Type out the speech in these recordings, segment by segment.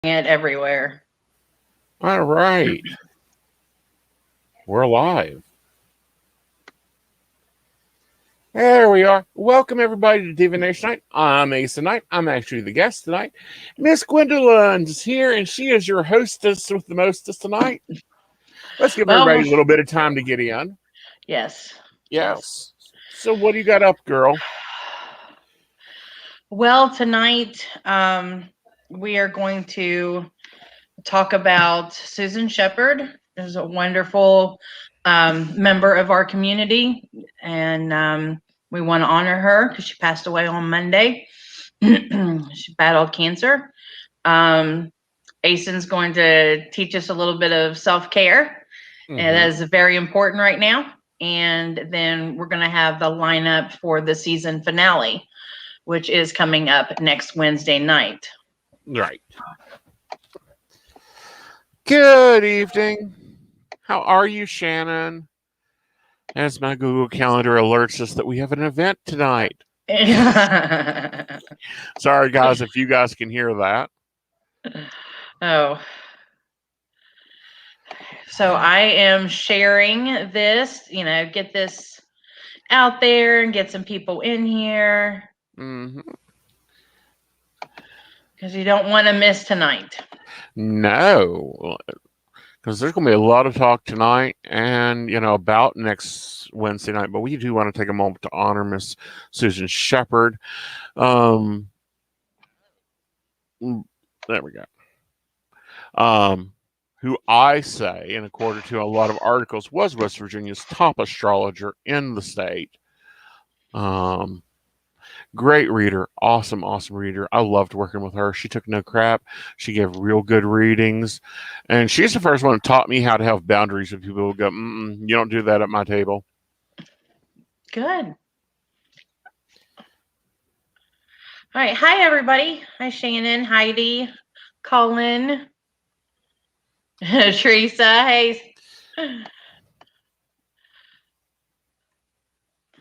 it everywhere. All right. We're live. There we are. Welcome everybody to Divination Night. I'm Aeson Night. I'm actually the guest tonight. Miss Gwendolyn's here, and she is your hostess with the mostest tonight. Let's give everybody a little bit of time to get in. Yes. Yes. So what do you got up, girl? Well, tonight we are going to talk about Susan Shepherd, who's a wonderful member of our community, and we want to honor her because she passed away on Monday. She battled cancer. Aeson's going to teach us a little bit of self-care, and that is very important right now. And then we're going to have the lineup for the season finale, which is coming up next Wednesday night. Right. Good evening. How are you, Shannon? As my Google Calendar alerts us that we have an event tonight. Sorry, guys, if you guys can hear that. Oh. So I am sharing this, get this out there and get some people in here. Because you don't want to miss tonight. No. Because there's going to be a lot of talk tonight and, about next Wednesday night. But we do want to take a moment to honor Miss Susan Shepherd. There we go. Who I say, and according to a lot of articles, was West Virginia's top astrologer in the state. Great reader. Awesome reader. I loved working with her. She took no crap. She gave real good readings. And she's the first one who taught me how to have boundaries with people who go, you don't do that at my table. Good. All right. Hi, everybody. Hi, Shannon, Heidi, Colin, Teresa. Hey.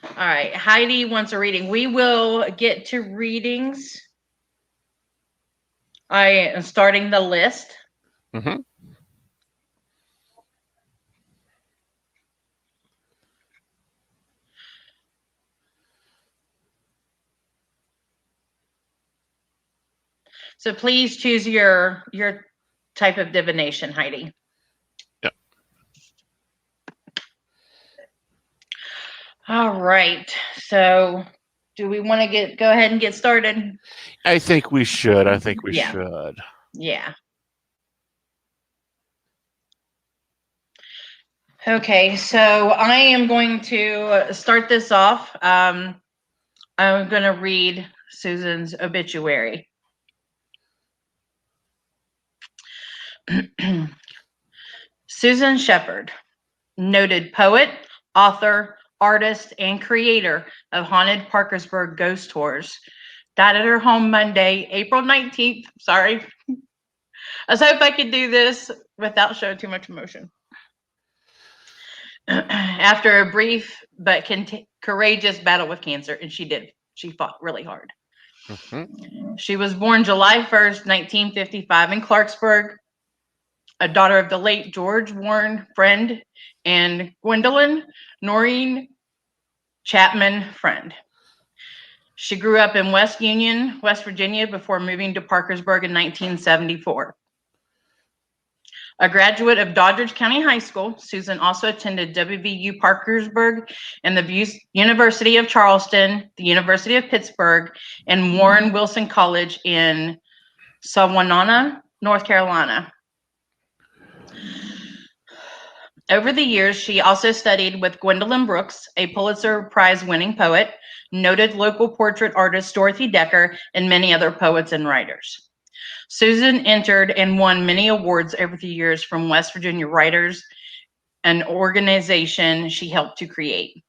All right. Heidi wants a reading. We will get to readings. I am starting the list. So please choose your type of divination, Heidi. Yep. All right. So do we want to go ahead and get started? I think we should. Should. Yeah. Okay, so I am going to start this off. I'm going to read Susan's obituary. Susan Shepherd, noted poet, author, artist, and creator of haunted Parkersburg ghost tours, died at her home Monday, April 19th. Sorry. I was hoping I could do this without showing too much emotion. After a brief but courageous battle with cancer, and she did. She fought really hard. She was born July 1st, 1955 in Clarksburg, a daughter of the late George Warren Friend and Gwendolyn Noreen Chapman Friend. She grew up in West Union, West Virginia, before moving to Parkersburg in 1974. A graduate of Doddridge County High School, Susan also attended WVU Parkersburg and the University of Charleston, the University of Pittsburgh, and Warren Wilson College in Sawanana, North Carolina. Over the years, she also studied with Gwendolyn Brooks, a Pulitzer Prize-winning poet, noted local portrait artist Dorothy Decker, and many other poets and writers. Susan entered and won many awards over the years from West Virginia Writers, an organization she helped to create.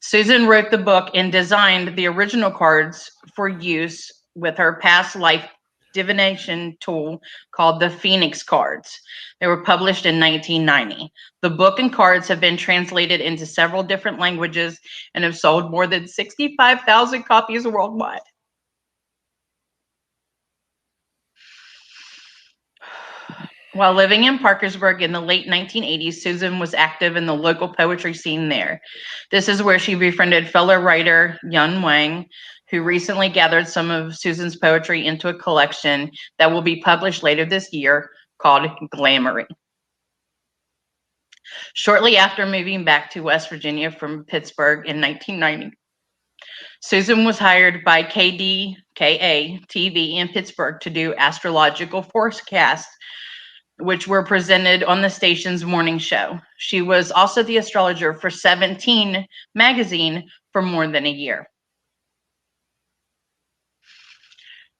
Susan wrote the book and designed the original cards for use with her past life divination tool called the Phoenix cards. They were published in 1990. The book and cards have been translated into several different languages and have sold more than 65,000 copies worldwide. While living in Parkersburg in the late 1980s, Susan was active in the local poetry scene there. This is where she befriended fellow writer Yun Wang, who recently gathered some of Susan's poetry into a collection that will be published later this year called Glamoury. Shortly after moving back to West Virginia from Pittsburgh in 1990, Susan was hired by KDKA TV in Pittsburgh to do astrological forecasts, which were presented on the station's morning show. She was also the astrologer for 17 magazine for more than a year.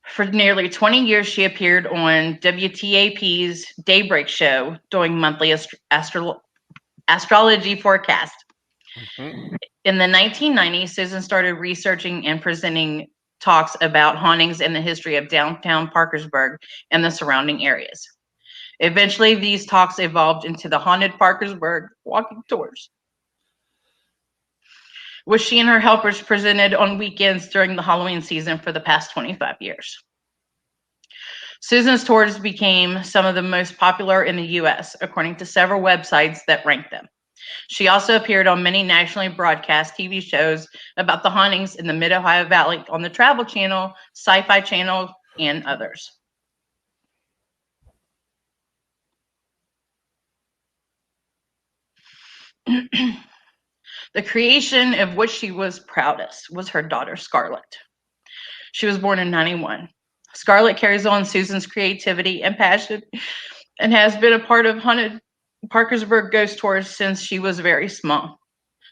For nearly 20 years, she appeared on WTAP's Daybreak show doing monthly astrology forecasts. Mm-hmm. In the 1990s, Susan started researching and presenting talks about hauntings and the history of downtown Parkersburg and the surrounding areas. Eventually, these talks evolved into the Haunted Parkersburg walking tours, which she and her helpers presented on weekends during the Halloween season for the past 25 years. Susan's tours became some of the most popular in the U.S., according to several websites that rank them. She also appeared on many nationally broadcast TV shows about the hauntings in the Mid-Ohio Valley on the Travel Channel, Sci-Fi Channel, and others. The creation of which she was proudest was her daughter, Scarlett. She was born in 91. Scarlett carries on Susan's creativity and passion and has been a part of Haunted Parkersburg ghost tours since she was very small.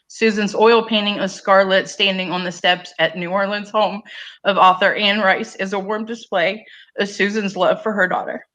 Susan's oil painting of Scarlett standing on the steps at New Orleans home of author Anne Rice is a warm display of Susan's love for her daughter.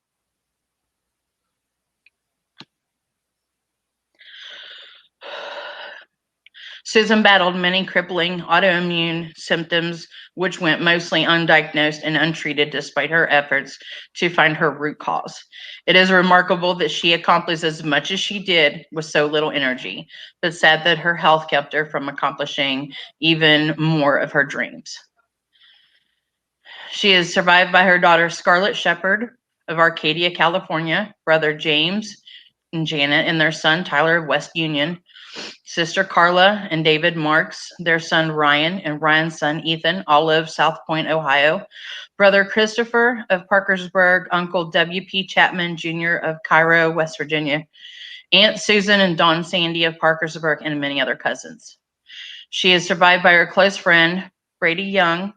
Susan battled many crippling autoimmune symptoms, which went mostly undiagnosed and untreated despite her efforts to find her root cause. It is remarkable that she accomplished as much as she did with so little energy, but sad that her health kept her from accomplishing even more of her dreams. She is survived by her daughter, Scarlett Shepard of Arcadia, California, brother James and Janet, and their son, Tyler of West Union, sister Carla and David Marks, their son Ryan, and Ryan's son Ethan, all of South Point, Ohio, brother Christopher of Parkersburg, uncle W.P. Chapman Jr. of Cairo, West Virginia, Aunt Susan and Dawn Sandy of Parkersburg, and many other cousins. She is survived by her close friend, Brady Young,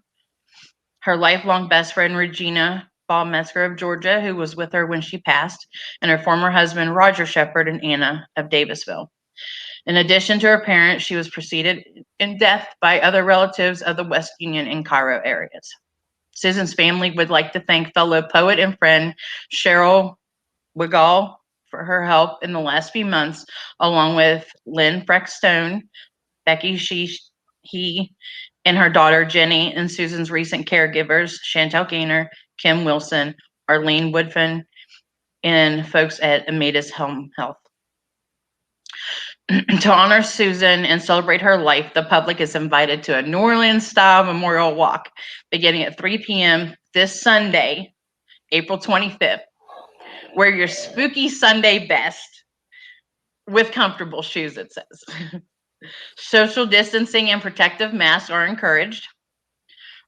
her lifelong best friend, Regina Baumeister of Georgia, who was with her when she passed, and her former husband, Roger Shepard, and Anna of Davisville. In addition to her parents, she was preceded in death by other relatives of the West Union and Cairo areas. Susan's family would like to thank fellow poet and friend Cheryl Wiggall for her help in the last few months, along with Lynn Freckstone, Becky he, and her daughter Jenny, and Susan's recent caregivers, Chantel Gaynor, Kim Wilson, Arlene Woodfin, and folks at Amadeus Home Health. To honor Susan and celebrate her life, the public is invited to a New Orleans-style memorial walk beginning at 3 p.m. this Sunday, April 25th. Wear your spooky Sunday best with comfortable shoes, it says. Social distancing and protective masks are encouraged.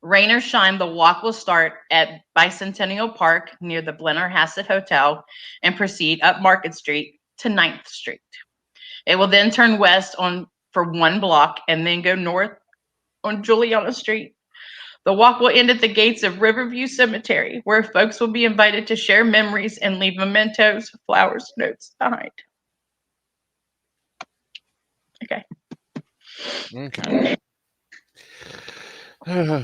Rain or shine, the walk will start at Bicentennial Park near the Blennerhassett Hotel and proceed up Market Street to 9th Street. It will then turn west for 1 block and then go north on Juliana Street. The walk will end at the gates of Riverview Cemetery, where folks will be invited to share memories and leave mementos, flowers, notes behind. Okay.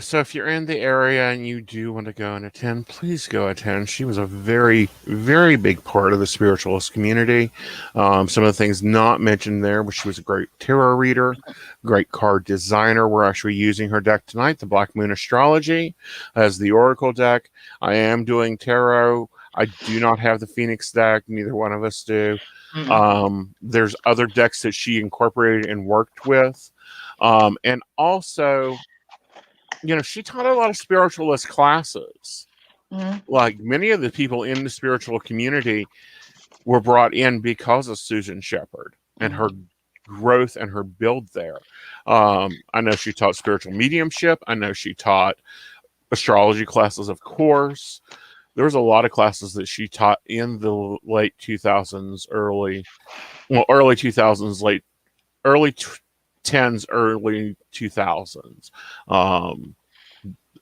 So if you're in the area and you do want to go and attend, please go attend. She was a very, very big part of the spiritualist community. Some of the things not mentioned there was she was a great tarot reader, great card designer. We're actually using her deck tonight, the Black Moon Astrology, as the Oracle deck. I am doing tarot. I do not have the Phoenix deck. Neither one of us do. There's other decks that she incorporated and worked with. And also, you know, she taught a lot of spiritualist classes. Like many of the people in the spiritual community were brought in because of Susan Shepherd and her growth and her build there. I know she taught spiritual mediumship. I know she taught astrology classes, of course. There was a lot of classes that she taught in the late 2000s, early 2000s, early 10s, early 2000s.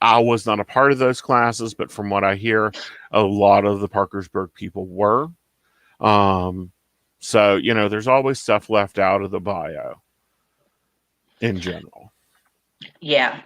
I was not a part of those classes, but from what I hear, a lot of the Parkersburg people were. So, you know, there's always stuff left out of the bio in general. Yeah.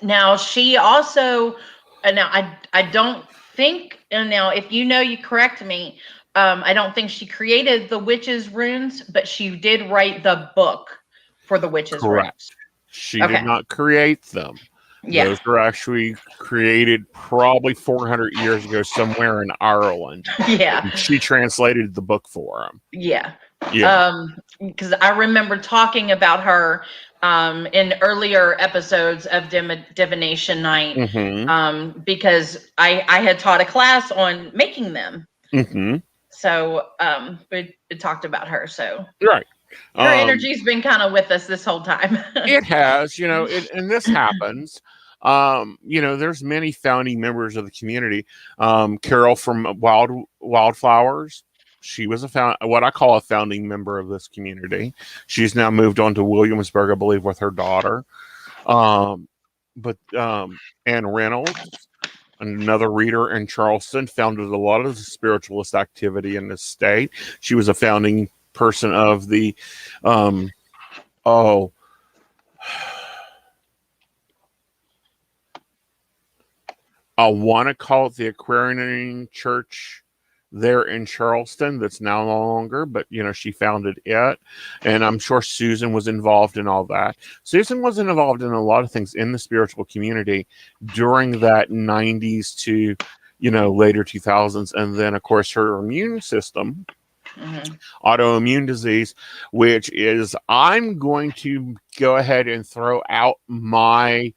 Now she also, now I don't think, and now if you know, you correct me. I don't think she created the witches' runes, but she did write the book for the witches' Correct. runes. She did not create them. Yeah. Those were actually created probably 400 years ago somewhere in Ireland. Yeah. And she translated the book for them. Yeah. Yeah. Because I remember talking about her in earlier episodes of Divination Night, because I had taught a class on making them. So we talked about her. So right. Her energy's been kind of with us this whole time. It has, you know, and this happens. You know, there's many founding members of the community. Carol from Wildflowers, she was what I call a founding member of this community. She's now moved on to Williamsburg, I believe, with her daughter. But Anne Reynolds, another reader in Charleston, founded a lot of the spiritualist activity in this state. She was a founding person of the I want to call it the Aquarian Church there in Charleston. That's now no longer, but you know, she founded it, and I'm sure Susan was involved in all that. Susan was involved in a lot of things in the spiritual community during that 90s to, you know, later 2000s, and then of course her immune system. Autoimmune disease, which is, I'm going to go ahead and throw out my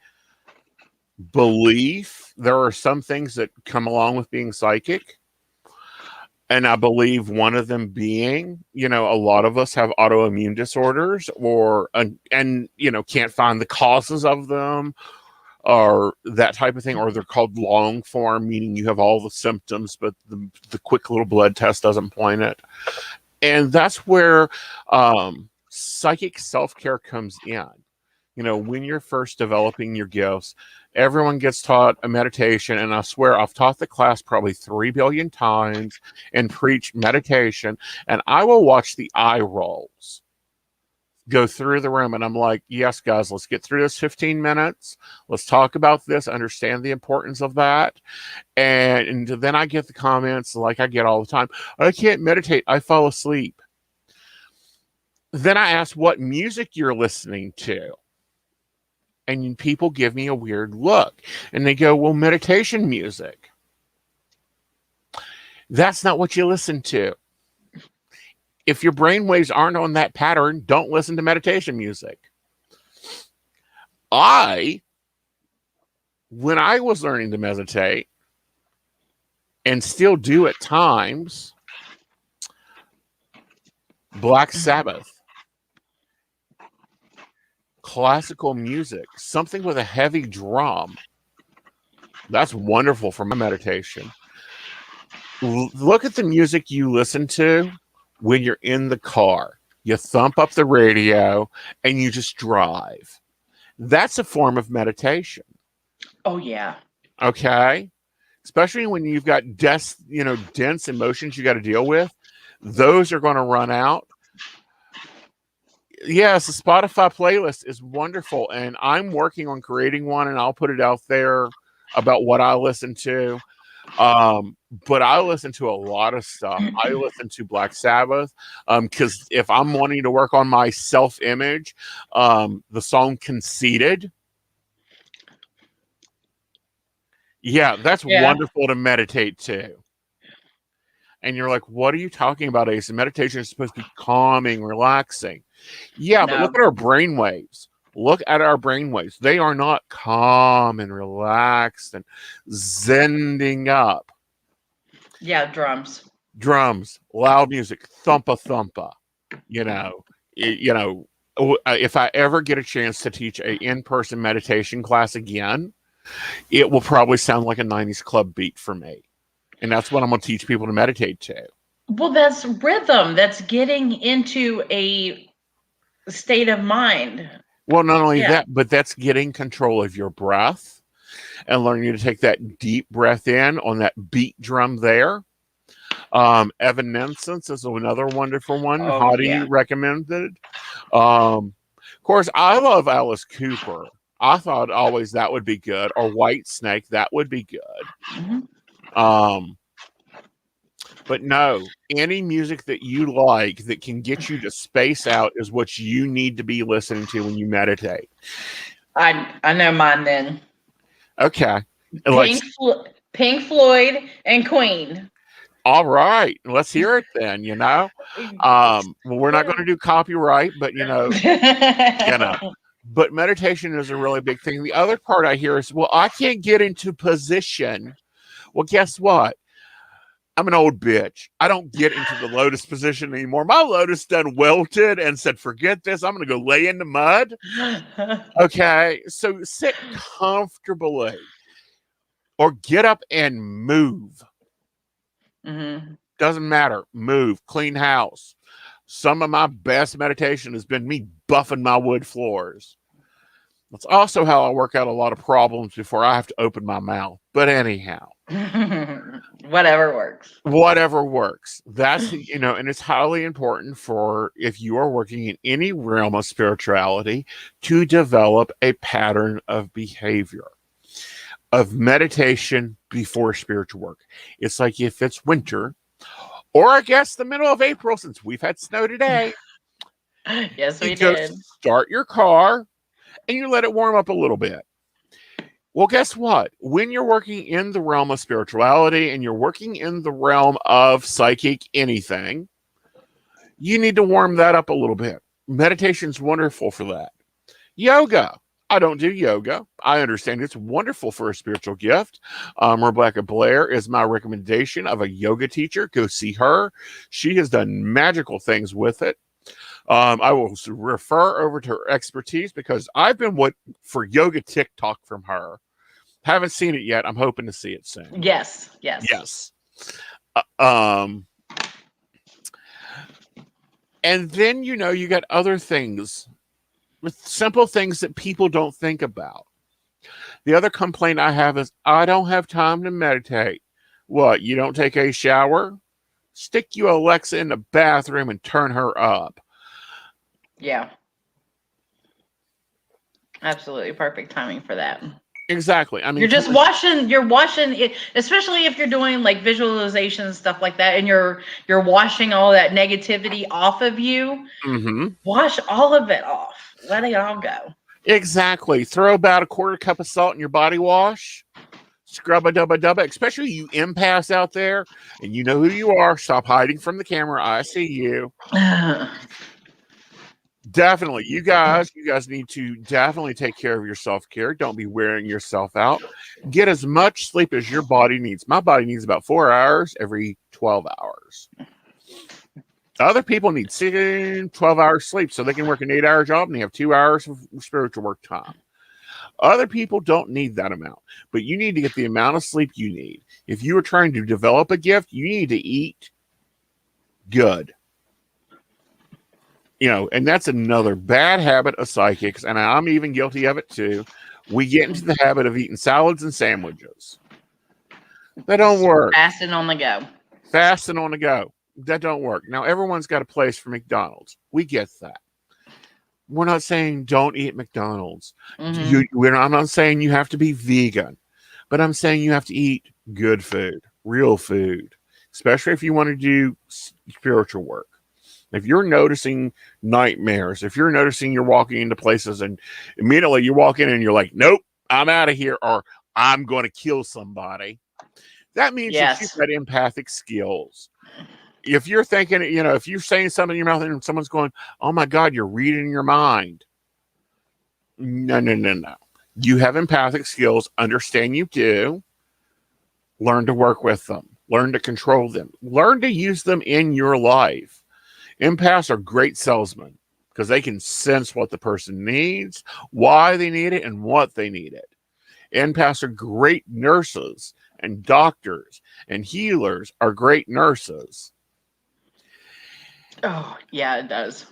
belief. There are some things that come along with being psychic, and I believe one of them being, you know, a lot of us have autoimmune disorders, or and you know, can't find the causes of them, or that type of thing, or they're called long form, meaning you have all the symptoms, but the quick little blood test doesn't point it. And that's where psychic self-care comes in. You know, when you're first developing your gifts, everyone gets taught a meditation. And I swear I've taught the class probably 3 billion times and preached meditation. And I will watch the eye rolls go through the room. And I'm like, yes, guys, let's get through this 15 minutes. Let's talk about this, understand the importance of that. And then I get the comments like I get all the time. I can't meditate. I fall asleep. Then I ask what music you're listening to. And people give me a weird look. And they go, well, meditation music. That's not what you listen to. If your brainwaves aren't on that pattern, don't listen to meditation music. When I was learning to meditate, and still do at times, Black Sabbath, classical music, something with a heavy drum, that's wonderful for my meditation. Look at the music you listen to when you're in the car. You thump up the radio and you just drive. That's a form of meditation. Oh, yeah. Okay? Especially when you've got dense emotions you got to deal with. Those are going to run out. Yes, the Spotify playlist is wonderful, and I'm working on creating one, and I'll put it out there about what I listen to. But I listen to a lot of stuff. I listen to Black Sabbath, because if I'm wanting to work on my self-image, the song Conceited. Yeah, that's wonderful to meditate to. And you're like, what are you talking about, Aeson? Meditation is supposed to be calming, relaxing. Yeah, but look at our brain waves. Look at our brain waves. They are not calm and relaxed and zending up. Yeah, drums. Drums, loud music, thumpa thumpa. You know, if I ever get a chance to teach a in-person meditation class again, it will probably sound like a 90s club beat for me. And that's what I'm going to teach people to meditate to. Well, that's rhythm. That's getting into a state of mind. Well, not only that, but that's getting control of your breath and learning to take that deep breath in on that beat drum there. Evanescence is another wonderful one. Oh, Hottie recommended. Of course, I love Alice Cooper. I thought always that would be good. Or White Snake, that would be good. But no, any music that you like that can get you to space out is what you need to be listening to when you meditate. I know mine then. Okay. Pink Floyd and Queen. All right. Let's hear it then, Well, we're not going to do copyright, but But meditation is a really big thing. The other part I hear is, well, I can't get into position. Well, guess what? I'm an old bitch. I don't get into the lotus position anymore. My lotus done wilted and said, forget this. I'm going to go lay in the mud. Okay. So sit comfortably or get up and move. Doesn't matter. Move. Clean house. Some of my best meditation has been me buffing my wood floors. That's also how I work out a lot of problems before I have to open my mouth. But anyhow. Whatever works. Whatever works. That's, and it's highly important for, if you are working in any realm of spirituality, to develop a pattern of behavior, of meditation before spiritual work. It's like if it's winter, or I guess the middle of April, since we've had snow today. Yes, we did. Start your car and you let it warm up a little bit. Well, guess what? When you're working in the realm of spirituality and you're working in the realm of psychic anything, you need to warm that up a little bit. Meditation's wonderful for that. Yoga. I don't do yoga. I understand it's wonderful for a spiritual gift. Rebecca Blair is my recommendation of a yoga teacher. Go see her. She has done magical things with it. I will refer over to her expertise because I've been for yoga TikTok from her. Haven't seen it yet. I'm hoping to see it soon. Yes. And then, you got other things, with simple things that people don't think about. The other complaint I have is I don't have time to meditate. What, you don't take a shower? Stick you Alexa in the bathroom and turn her up. Yeah. Absolutely perfect timing for that. Exactly. I mean, you're washing it, especially if you're doing like visualization and stuff like that, and you're washing all that negativity off of you. Wash all of it off. Let it all go. Exactly. Throw about a quarter cup of salt in your body wash. Scrub a dubba, especially you empaths out there, and you know who you are. Stop hiding from the camera. I see you. Definitely. You guys need to definitely take care of your self-care. Don't be wearing yourself out. Get as much sleep as your body needs. My body needs about 4 hours every 12 hours. Other people need 12 hours sleep so they can work an 8-hour job and they have 2 hours of spiritual work time. Other people don't need that amount, but you need to get the amount of sleep you need. If you are trying to develop a gift, you need to eat good. And that's another bad habit of psychics, and I'm even guilty of it too. We get into the habit of eating salads and sandwiches. That don't work. Fasting on the go. That don't work. Now, everyone's got a place for McDonald's. We get that. We're not saying don't eat McDonald's. I'm not saying you have to be vegan, but I'm saying you have to eat good food, real food, especially if you want to do spiritual work. If you're noticing nightmares, if you're noticing you're walking into places and immediately you walk in and you're like, nope, I'm out of here, or I'm going to kill somebody, that means that you've got empathic skills. If you're thinking, if you're saying something in your mouth and someone's going, oh my God, you're reading your mind. No, no, no, no. You have empathic skills. Understand you do. Learn to work with them. Learn to control them. Learn to use them in your life. Empaths are great salesmen because they can sense what the person needs, why they need it, and what they need it. Empaths are great nurses, and doctors and healers are great nurses. Oh, yeah, it does.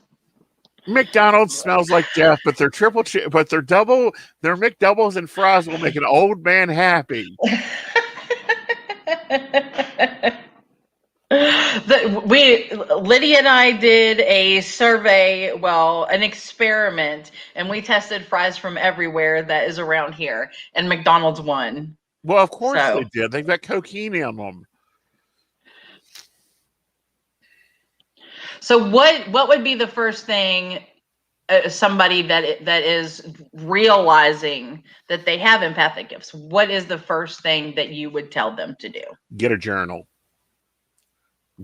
McDonald's smells like death, but their their McDoubles and fries will make an old man happy. Lydia and I did a survey, an experiment, and we tested fries from everywhere that is around here, and McDonald's won. Well, of course they did. They've got cocaine in them. So what would be the first thing somebody that is realizing that they have empathic gifts? What is the first thing that you would tell them to do? Get a journal.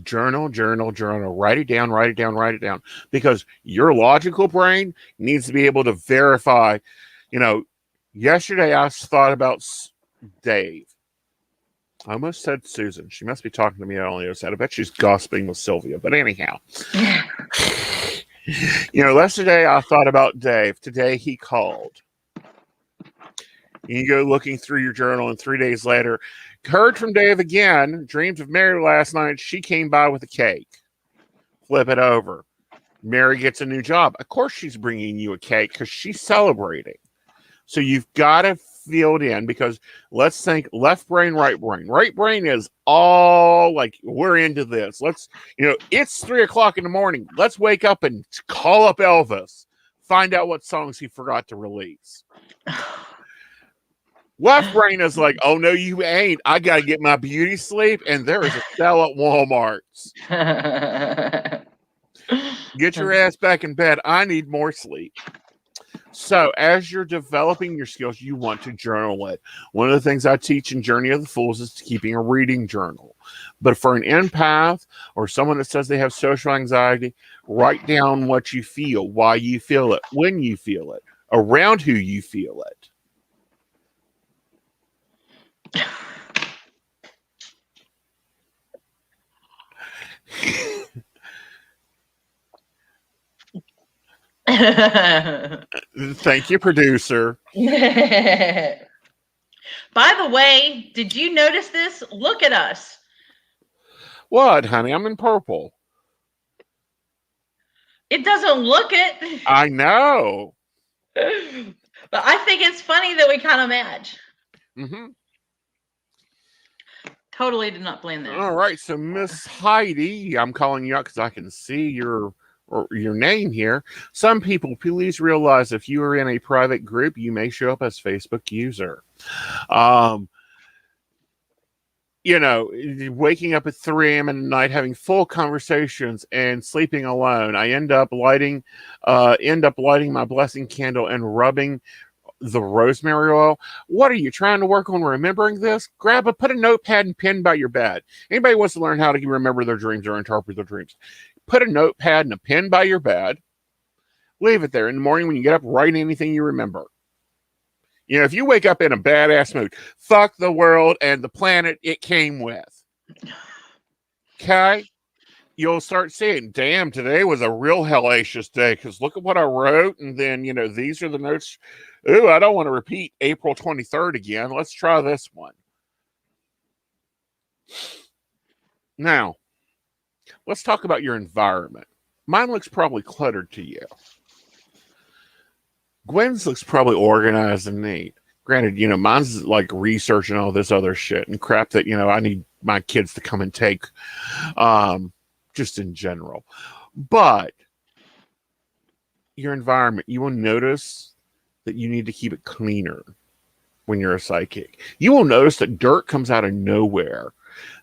Journal. Write it down. Because your logical brain needs to be able to verify. Yesterday I thought about Dave. I almost said Susan. She must be talking to me on the other side. I bet she's gossiping with Sylvia. But anyhow. Yesterday I thought about Dave. Today he called. You go looking through your journal, and 3 days later, heard from Dave again. Dreamed of Mary last night. She came by with a cake. Flip it over. Mary gets a new job. Of course she's bringing you a cake because she's celebrating. So you've got to fill it in, because let's think left brain, right brain. Right brain is all like, we're into this. It's 3:00 in the morning. Let's wake up and call up Elvis. Find out what songs he forgot to release. Left brain is like, oh, no, you ain't. I got to get my beauty sleep, and there is a sale at Walmart's. Get your ass back in bed. I need more sleep. So as you're developing your skills, you want to journal it. One of the things I teach in Journey of the Fools is keeping a reading journal. But for an empath or someone that says they have social anxiety, write down what you feel, why you feel it, when you feel it, around who you feel it. Thank you, producer. By the way, did you notice this? Look at us. What, honey? I'm in purple. It doesn't look it. I know. But I think it's funny that we kind of match. Mm-hmm. Totally did not plan that. All right, so Miss Heidi, I'm calling you out because I can see your name here. Some people, please realize if you are in a private group, you may show up as Facebook user. Waking up at 3 a.m. in the night, having full conversations, and sleeping alone. I end up lighting my blessing candle and rubbing the rosemary oil. What are you trying to work on remembering this? Put a notepad and pen by your bed. Anybody wants to learn how to remember their dreams or interpret their dreams, put a notepad and a pen by your bed. Leave it there. In the morning when you get up, write anything you remember. If you wake up in a badass mood, fuck the world and the planet it came with. Okay? You'll start seeing, damn, today was a real hellacious day because look at what I wrote. And then, these are the notes. Ooh, I don't want to repeat April 23rd again. Let's try this one. Now, let's talk about your environment. Mine looks probably cluttered to you. Gwen's looks probably organized and neat. Granted, mine's like research and all this other shit and crap that, I need my kids to come and take, just in general. But your environment, you will notice that you need to keep it cleaner when you're a psychic. You will notice that dirt comes out of nowhere.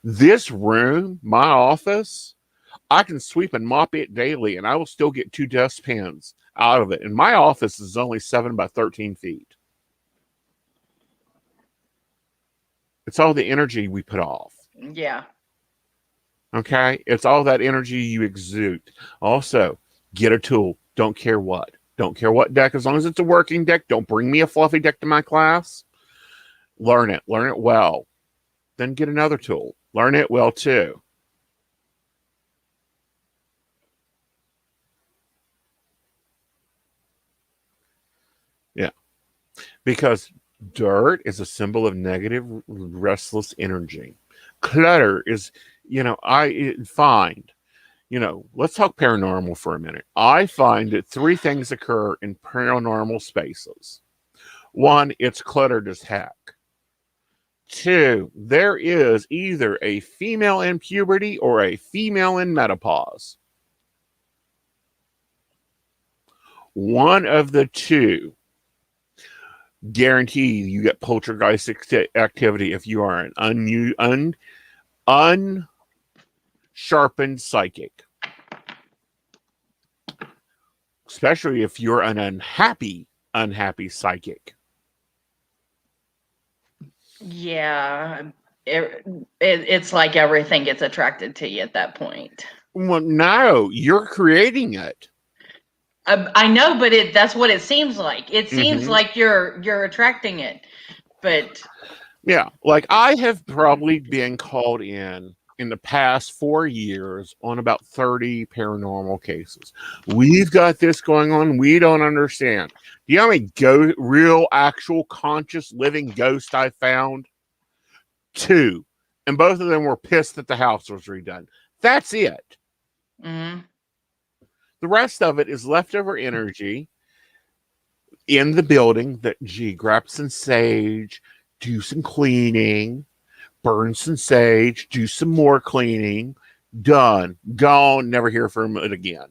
This room, my office, I can sweep and mop it daily, and I will still get 2 dustpans out of it. And my office is only 7 by 13 feet. It's all the energy we put off. Yeah. Okay? It's all that energy you exude. Also, get a tool. Don't care what. Don't care what deck, as long as it's a working deck. Don't bring me a fluffy deck to my class. Learn it well. Then get another tool. Learn it well too. Yeah. Because dirt is a symbol of negative, restless energy. Clutter is, I find, let's talk paranormal for a minute. I find that 3 things occur in paranormal spaces. 1, it's cluttered as heck. 2, there is either a female in puberty or a female in menopause. One of the two, guarantee you get poltergeist activity if you are an unsharpened psychic. Especially if you're an unhappy psychic. Yeah, it's like everything gets attracted to you at that point. Well, no, you're creating it. I know, but that's what it seems like. It seems like you're attracting it, but yeah, like I have probably been called in the past 4 years on about 30 paranormal cases. We've got this going on. We don't understand. Do you know how many real, actual, conscious, living ghosts I found? 2. And both of them were pissed that the house was redone. That's it. Mm-hmm. The rest of it is leftover energy in the building that, grab some sage, do some cleaning, burn some sage, do some more cleaning, done, gone, never hear from it again.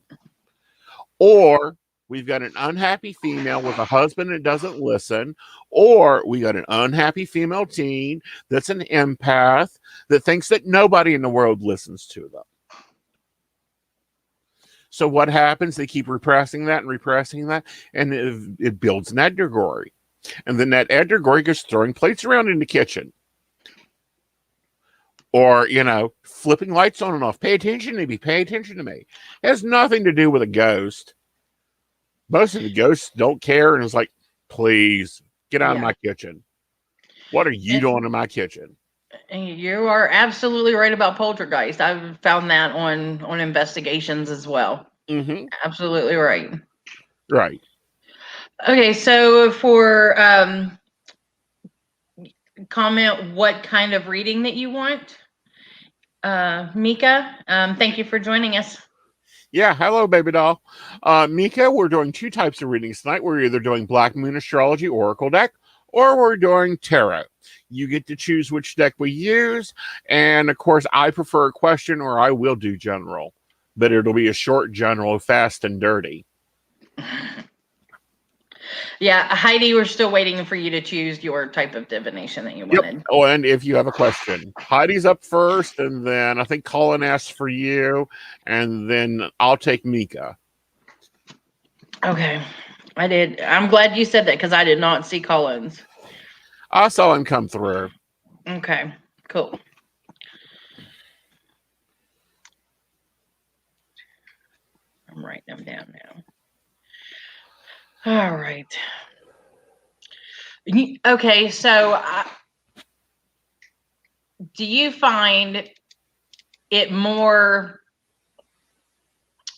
Or we've got an unhappy female with a husband that doesn't listen, or we got an unhappy female teen that's an empath that thinks that nobody in the world listens to them. So what happens? They keep repressing that, and it builds an egregore. And then that egregore goes throwing plates around in the kitchen. Or, flipping lights on and off. Pay attention to me. Pay attention to me. It has nothing to do with a ghost. Most of the ghosts don't care, and it's like, please, get out of my kitchen. What are you doing in my kitchen? You are absolutely right about poltergeist. I've found that on investigations as well. Mm-hmm. Absolutely right. Right. Okay, so for comment what kind of reading that you want, Mika, thank you for joining us. Yeah, hello, baby doll. Mika, we're doing 2 types of readings tonight. We're either doing Black Moon Astrology Oracle deck, or we're doing tarot. You get to choose which deck we use, and of course, I prefer a question, or I will do general, but it'll be a short general, fast and dirty. Yeah, Heidi, we're still waiting for you to choose your type of divination that you wanted. Oh, and if you have a question, Heidi's up first, and then I think Colin asks for you, and then I'll take Mika. Okay, I did. I'm glad you said that because I did not see Colin's. I saw him come through. Okay, cool. I'm writing them down now. All right. Okay, so do you find it more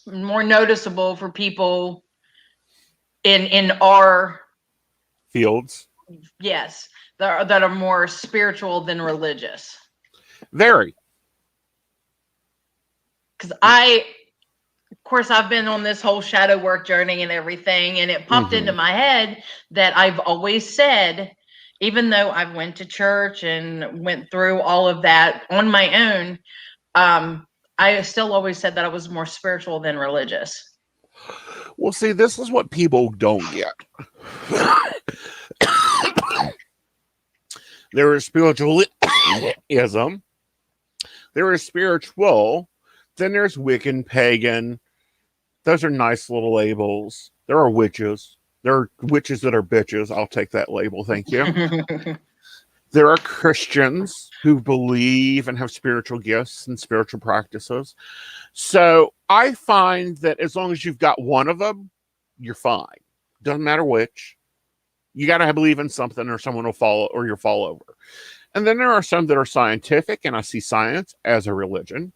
noticeable for people in our fields? Yes, that are more spiritual than religious. Very. Because of course, I've been on this whole shadow work journey and everything, and it popped into my head that I've always said, even though I went to church and went through all of that on my own, I still always said that I was more spiritual than religious. Well, see, this is what people don't get. There is spiritualism, there is spiritual, then there's Wiccan, pagan. Those are nice little labels. There are witches. There are witches that are bitches. I'll take that label. Thank you. There are Christians who believe and have spiritual gifts and spiritual practices. So I find that as long as you've got one of them, you're fine. Doesn't matter which. You got to believe in something or someone will follow or you'll fall over. And then there are some that are scientific, and I see science as a religion.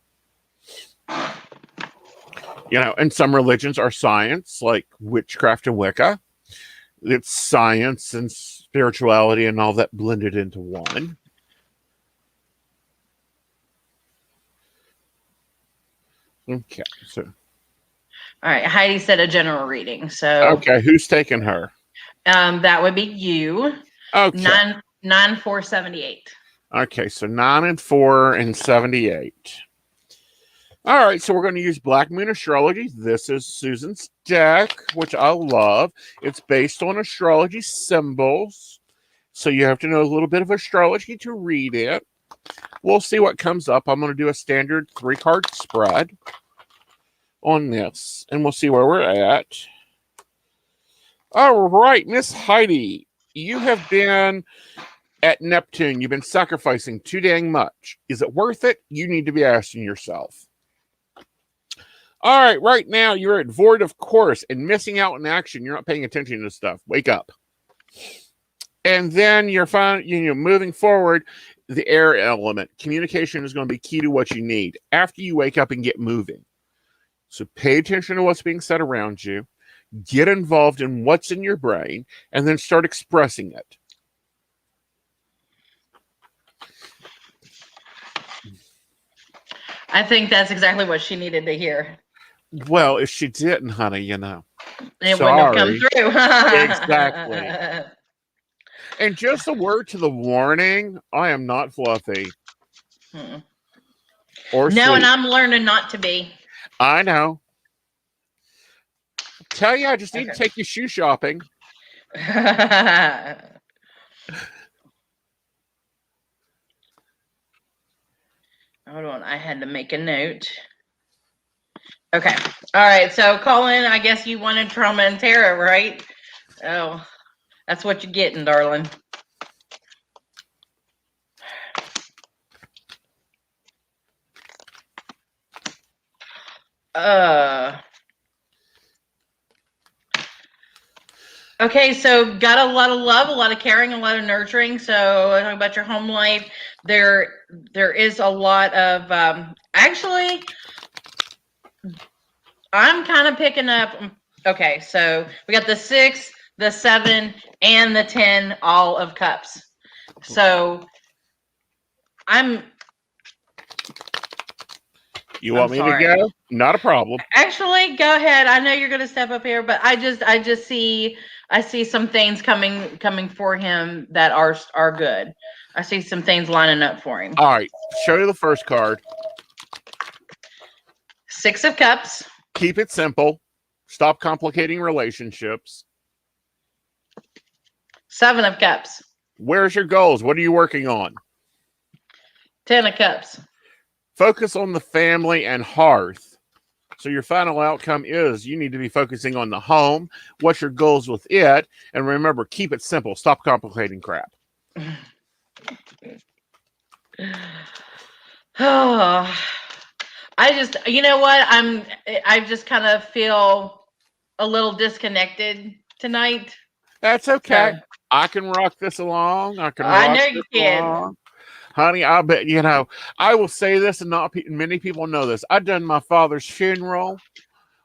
And some religions are science, like witchcraft and Wicca. It's science and spirituality and all that blended into one. Okay, so. All right, Heidi said a general reading. So okay, who's taking her? That would be you. Okay. 9-4-78. Okay, so 9 and 4 and 78. All right, so we're going to use Black Moon Astrology. This is Susan's deck, which I love. It's based on astrology symbols, so you have to know a little bit of astrology to read it. We'll see what comes up. I'm going to do a standard 3-card spread on this, and we'll see where we're at. All right, Miss Heidi, you have been at Neptune. You've been sacrificing too dang much. Is it worth it? You need to be asking yourself. All right, right now you're at void of course and missing out in action. You're not paying attention to stuff. Wake up. And then you're fine, moving forward, the air element. Communication is going to be key to what you need after you wake up and get moving. So pay attention to what's being said around you. Get involved in what's in your brain and then start expressing it. I think that's exactly what she needed to hear. Well, if she didn't, honey, it wouldn't have come through. Exactly. And just a word to the warning, I am not fluffy. Or no, sweet. And I'm learning not to be. I know. Tell you, I just need to take you shoe shopping. Hold on, I had to make a note. Okay. All right. So, Colin, I guess you wanted trauma and terror, right? Oh, that's what you're getting, darling. Okay, so got a lot of love, a lot of caring, a lot of nurturing. So talking about your home life, there is a lot of actually I'm kind of picking up. Okay, so we got the 6, the 7, and the 10, all of cups. So You want me to go? Not a problem. Actually, go ahead. I know you're going to step up here, but I just see some things coming for him that are good. I see some things lining up for him. All right, show you the first card. 6 of Cups. Keep it simple. Stop complicating relationships. 7 of Cups. Where's your goals? What are you working on? 10 of Cups. Focus on the family and hearth. So your final outcome is you need to be focusing on the home. What's your goals with it? And remember, keep it simple. Stop complicating crap. Oh, I just, you know what? I just kind of feel a little disconnected tonight. That's okay. So, I can rock this along. I know you can. Along. Honey, I bet, I will say this, and not many people know this. I done my father's funeral.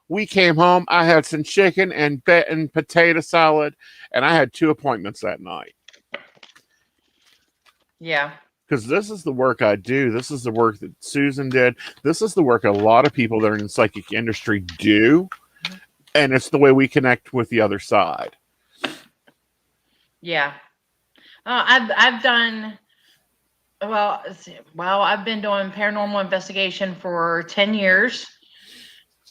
We came home. I had some chicken and potato salad, and I had 2 appointments that night. Yeah. Because this is the work I do. This is the work that Susan did. This is the work a lot of people that are in the psychic industry do. And it's the way we connect with the other side. Yeah. I've done... Well, I've been doing paranormal investigation for 10 years,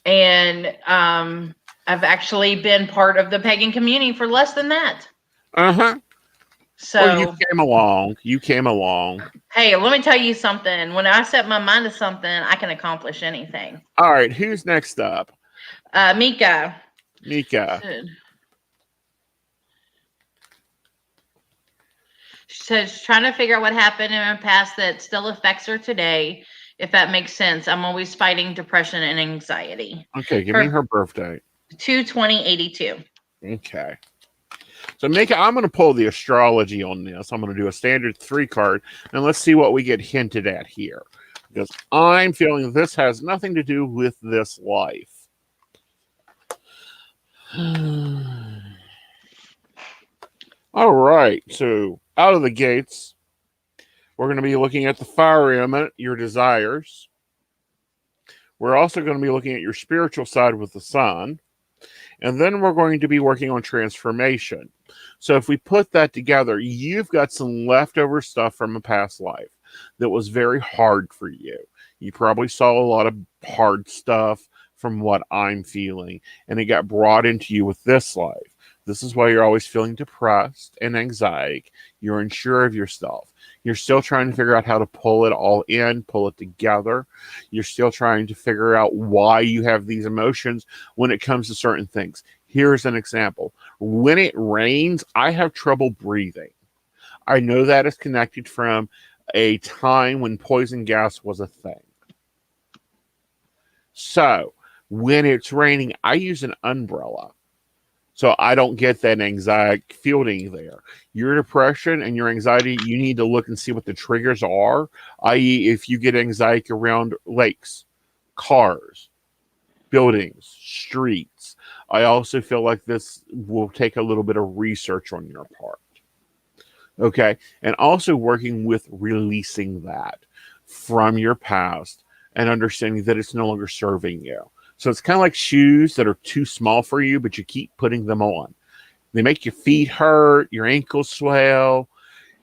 and I've actually been part of the pagan community for less than that. Uh-huh. So well, you came along. Hey, let me tell you something. When I set my mind to something, I can accomplish anything. All right, who's next up? Mika. Good. She says she's trying to figure out what happened in her past that still affects her today, if that makes sense. I'm always fighting depression and anxiety. Okay, give me her birth date. 2/20/82. Okay. So, Mika, I'm going to pull the astrology on this. I'm going to do a standard 3 card, and let's see what we get hinted at here. Because I'm feeling this has nothing to do with this life. All right. So, out of the gates, we're going to be looking at the fire element, your desires. We're also going to be looking at your spiritual side with the sun. And then we're going to be working on transformation. So if we put that together, you've got some leftover stuff from a past life that was very hard for you. You probably saw a lot of hard stuff from what I'm feeling, and it got brought into you with this life. This is why you're always feeling depressed and anxiety. You're unsure of yourself. You're still trying to figure out how to pull it all in, pull it together. You're still trying to figure out why you have these emotions when it comes to certain things. Here's an example. When it rains, I have trouble breathing. I know that is connected from a time when poison gas was a thing. So, when it's raining, I use an umbrella. So I don't get that anxiety feeling there. Your depression and your anxiety, you need to look and see what the triggers are, i.e. if you get anxiety around lakes, cars, buildings, streets. I also feel like this will take a little bit of research on your part. Okay? And also working with releasing that from your past and understanding that it's no longer serving you. So it's kind of like shoes that are too small for you, but you keep putting them on. They make your feet hurt, your ankles swell,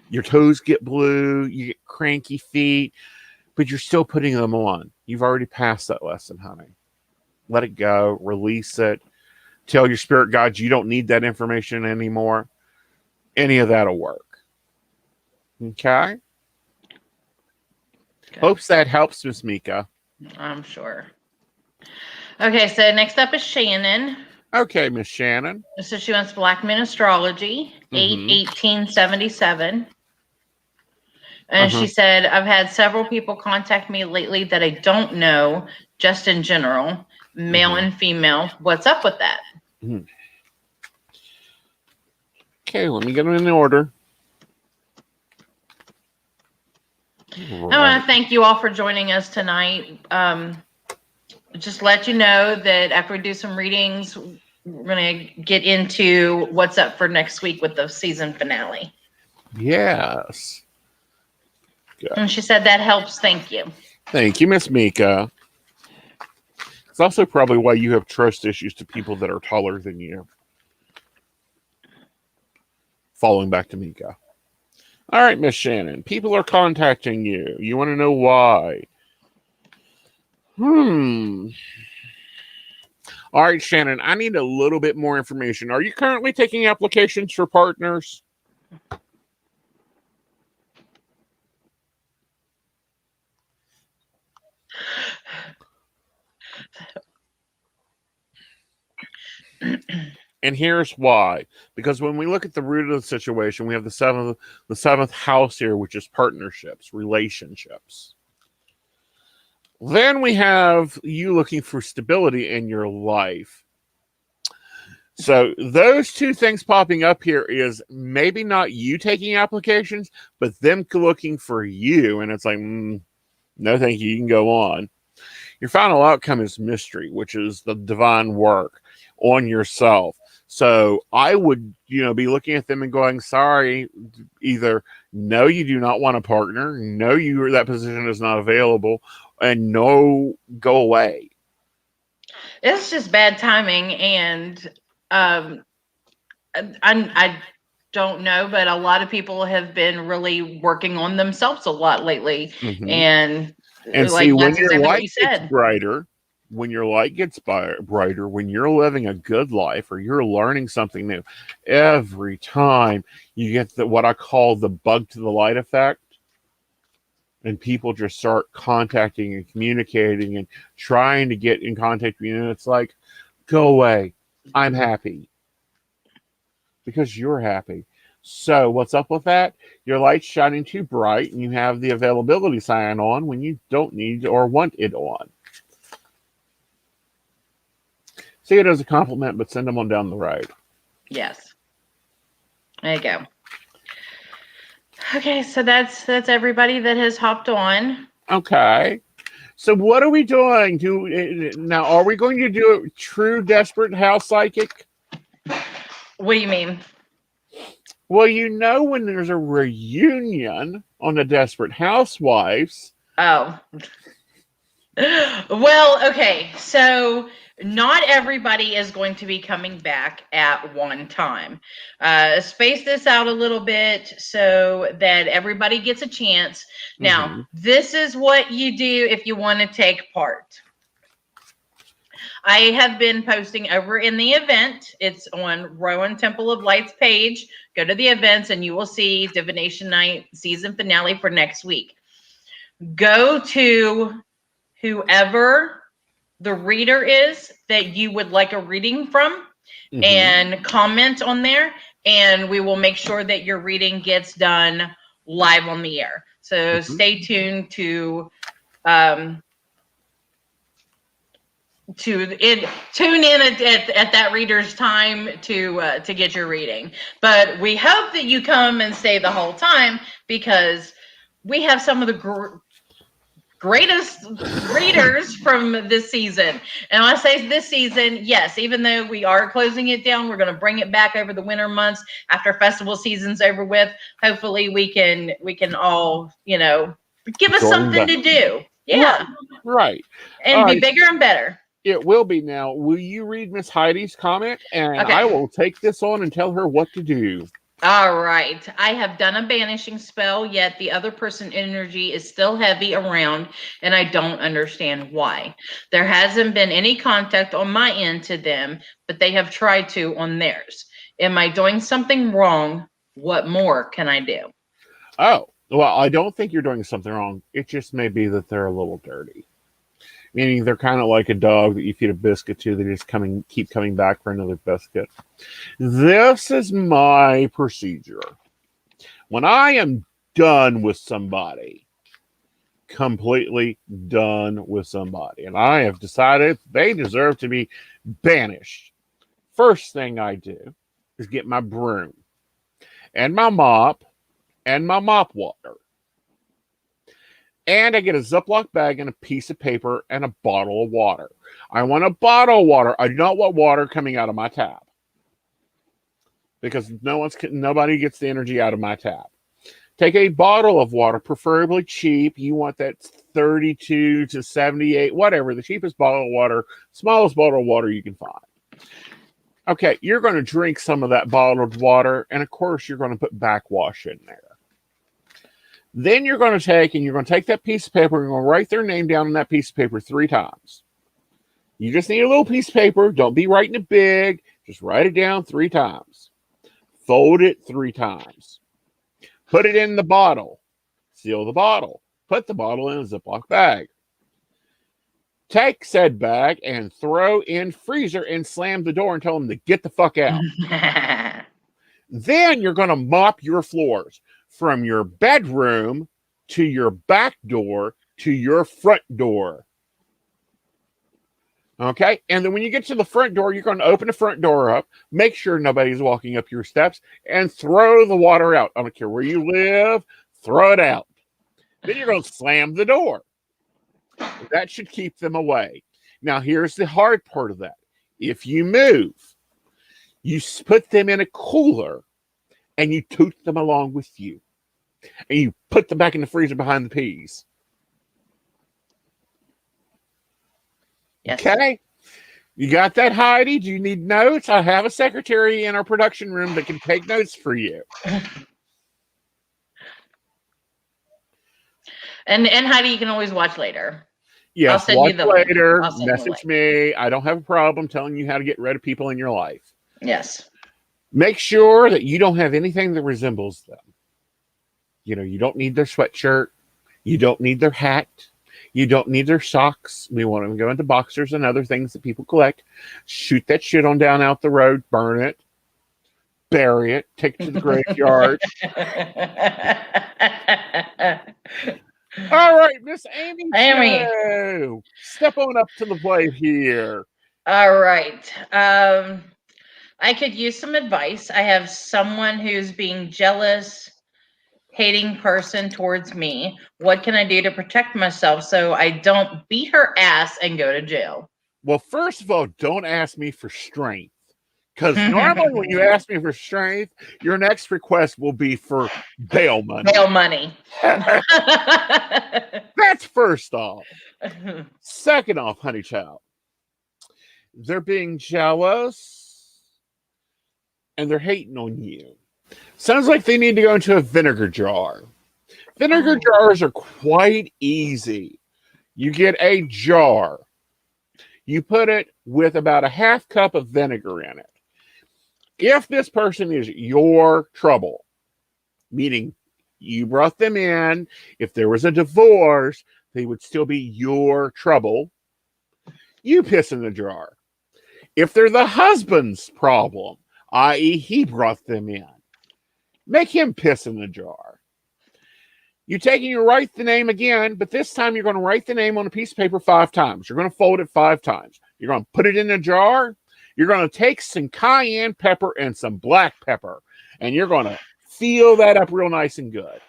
your toes get blue, you get cranky feet, but you're still putting them on. You've already passed that lesson, honey. Let it go, release it. Tell your spirit guides you don't need that information anymore. Any of that'll work. Okay? Hopes that helps, Miss Mika. I'm sure. Okay, so next up is Shannon. Okay, Miss Shannon. So she wants Black Men Astrology, 8/18/77. And she said, I've had several people contact me lately that I don't know, just in general, male and female. What's up with that? Okay, let me get them in order. I want to thank you all for joining us tonight. Just let you know that after we do some readings, we're going to get into what's up for next week with the season finale. Yes. Good. And she said that helps. Thank you. Thank you, Miss Mika. It's also probably why you have trust issues to people that are taller than you. Falling back to Mika. All right, Miss Shannon. People are contacting you. You want to know why? All right, Shannon, I need a little bit more information. Are you currently taking applications for partners? And here's why. Because when we look at the root of the situation, we have the seventh house here, which is partnerships, relationships. Then we have you looking for stability in your life. So those two things popping up here is maybe not you taking applications, but them looking for you. And it's like, no, thank you. You can go on. Your final outcome is mystery, which is the divine work on yourself. So I would, be looking at them and going, sorry, either no, you do not want a partner, no, that position is not available, and no, go away. It's just bad timing, and I don't know, but a lot of people have been really working on themselves a lot lately, and like, see, when your light gets brighter, when you're living a good life or you're learning something new, every time you get what I call the bug to the light effect, and people just start contacting and communicating and trying to get in contact with you, and it's like, go away. I'm happy. Because you're happy. So what's up with that? Your light's shining too bright and you have the availability sign on when you don't need or want it on. See it as a compliment, but send them on down the road. Yes. There you go. Okay, so that's everybody that has hopped on. Okay. So what are we doing? Now, are we going to do a true desperate house psychic? What do you mean? Well, you know when there's a reunion on the Desperate Housewives. Oh. Well, okay. So not everybody is going to be coming back at one time. Space this out a little bit so that everybody gets a chance. Now, this is what you do if you want to take part. I have been posting over in the event. It's on Rowan Temple of Light's page. Go to the events and you will see Divination Night season finale for next week. Go to whoever the reader is that you would like a reading from and comment on there, and we will make sure that your reading gets done live on the air. So stay tuned to tune in at that reader's time to get your reading. But we hope that you come and stay the whole time, because we have some of the greatest readers from this season. And when I say this season, yes, even though we are closing it down, we're going to bring it back over the winter months after festival season's over with. Hopefully we can all, give us something to do. Yeah. Right. And be bigger and better. It will be. Now, will you read Miss Heidi's comment? And okay. I will take this on and tell her what to do. All right. I have done a banishing spell, yet the other person energy is still heavy around, and I don't understand why. There hasn't been any contact on my end to them, but they have tried to on theirs. Am I doing something wrong? What more can I do? Oh, well, I don't think you're doing something wrong. It just may be that they're a little dirty. Meaning they're kind of like a dog that you feed a biscuit to. They just keep coming back for another biscuit. This is my procedure. When I am done with somebody, completely done with somebody, and I have decided they deserve to be banished, first thing I do is get my broom and my mop water. And I get a Ziploc bag and a piece of paper and a bottle of water. I want a bottle of water. I do not want water coming out of my tap, because nobody gets the energy out of my tap. Take a bottle of water, preferably cheap. You want that 32 to 78, whatever, the cheapest bottle of water, smallest bottle of water you can find. Okay, you're going to drink some of that bottled water, and of course you're going to put backwash in there. Then you're going to take that piece of paper, and you're going to write their name down on that piece of paper 3 times. You just need a little piece of paper. Don't be writing it big. Just write it down 3 times. Fold it 3 times. Put it in the bottle. Seal the bottle. Put the bottle in a Ziploc bag. Take said bag and throw in freezer and slam the door and tell them to get the fuck out. Then you're going to mop your floors from your bedroom to your back door to your front door. Okay? And then when you get to the front door, you're going to open the front door up, make sure nobody's walking up your steps, and throw the water out. I don't care where you live, throw it out. Then you're going to slam the door. That should keep them away. Now, here's the hard part of that. If you move, you put them in a cooler and you toot them along with you. And you put them back in the freezer behind the peas. Yes. Okay? You got that, Heidi? Do you need notes? I have a secretary in our production room that can take notes for you. And Heidi, you can always watch later. Yes, watch later. Message me. I don't have a problem telling you how to get rid of people in your life. Yes. Make sure that you don't have anything that resembles them. You don't need their sweatshirt. You don't need their hat. You don't need their socks. We want them to go into boxers and other things that people collect. Shoot that shit on down out the road. Burn it. Bury it. Take it to the graveyard. All right, Miss Amy. Step on up to the plate here. All right. I could use some advice. I have someone who's being jealous, hating person towards me. What can I do to protect myself so I don't beat her ass and go to jail? Well, first of all, don't ask me for strength. Because normally when you ask me for strength, your next request will be for bail money. Bail money. That's first off. Second off, honey child, they're being jealous and they're hating on you. Sounds like they need to go into a vinegar jar. Vinegar jars are quite easy. You get a jar. You put it with about a half cup of vinegar in it. If this person is your trouble, meaning you brought them in, if there was a divorce, they would still be your trouble, you piss in the jar. If they're the husband's problem, i.e., he brought them in, make him piss in the jar. You take and you write the name again, but this time you're going to write the name on a piece of paper 5 times. You're going to fold it 5 times. You're going to put it in a jar. You're going to take some cayenne pepper and some black pepper, and you're going to seal that up real nice and good.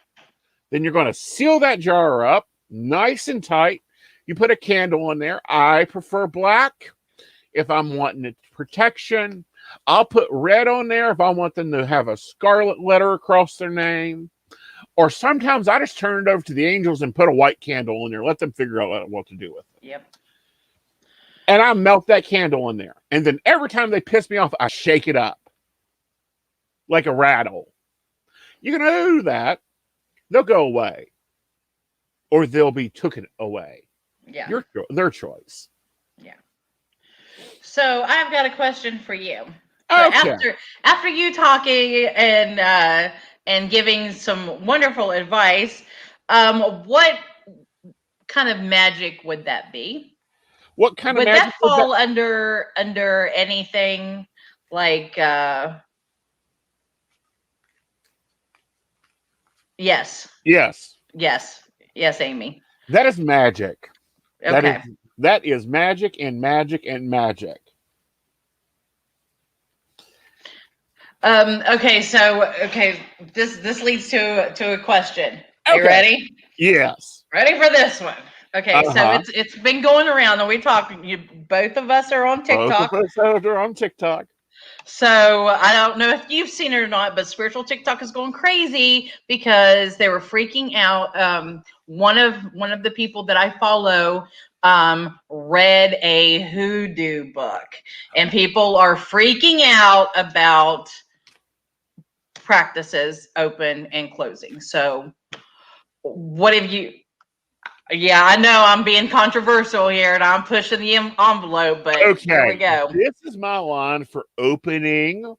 Then you're going to seal that jar up nice and tight. You put a candle in there. I prefer black if I'm wanting it protection. I'll put red on there if I want them to have a scarlet letter across their name. Or sometimes I just turn it over to the angels and put a white candle in there. Let them figure out what to do with it. Yep. And I melt that candle in there. And then every time they piss me off, I shake it up like a rattle. You can do that. They'll go away. Or they'll be taken away. Yeah. Their choice. Yeah. So I've got a question for you. Okay. After you talking and giving some wonderful advice, what kind of magic would that be? What kind of would magic that fall under anything like yes. Yes. Yes. Yes, Amy. That is magic. Okay. That is magic and magic and magic. Okay, so this leads to a question. Are you ready? Yes. Ready for this one? Okay, so it's been going around, and we talked. Both of us are on TikTok. Both of us are on TikTok. So I don't know if you've seen it or not, but spiritual TikTok is going crazy because they were freaking out. One of the people that I follow read a hoodoo book, and people are freaking out about practices open and closing. So what have you? Yeah, I know I'm being controversial here and I'm pushing the envelope, but here we go. This is my line for open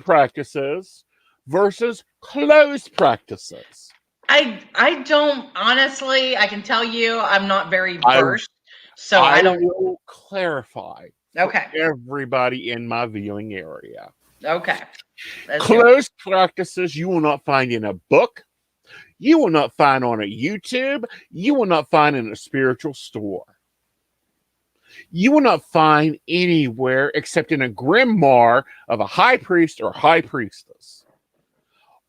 practices versus closed practices. I don't honestly, I can tell you I'm not very versed. So I don't will clarify okay. For everybody in my viewing area. Okay. Closed practices you will not find in a book. You will not find on a YouTube. You will not find in a spiritual store. You will not find anywhere except in a grimoire of a high priest or high priestess,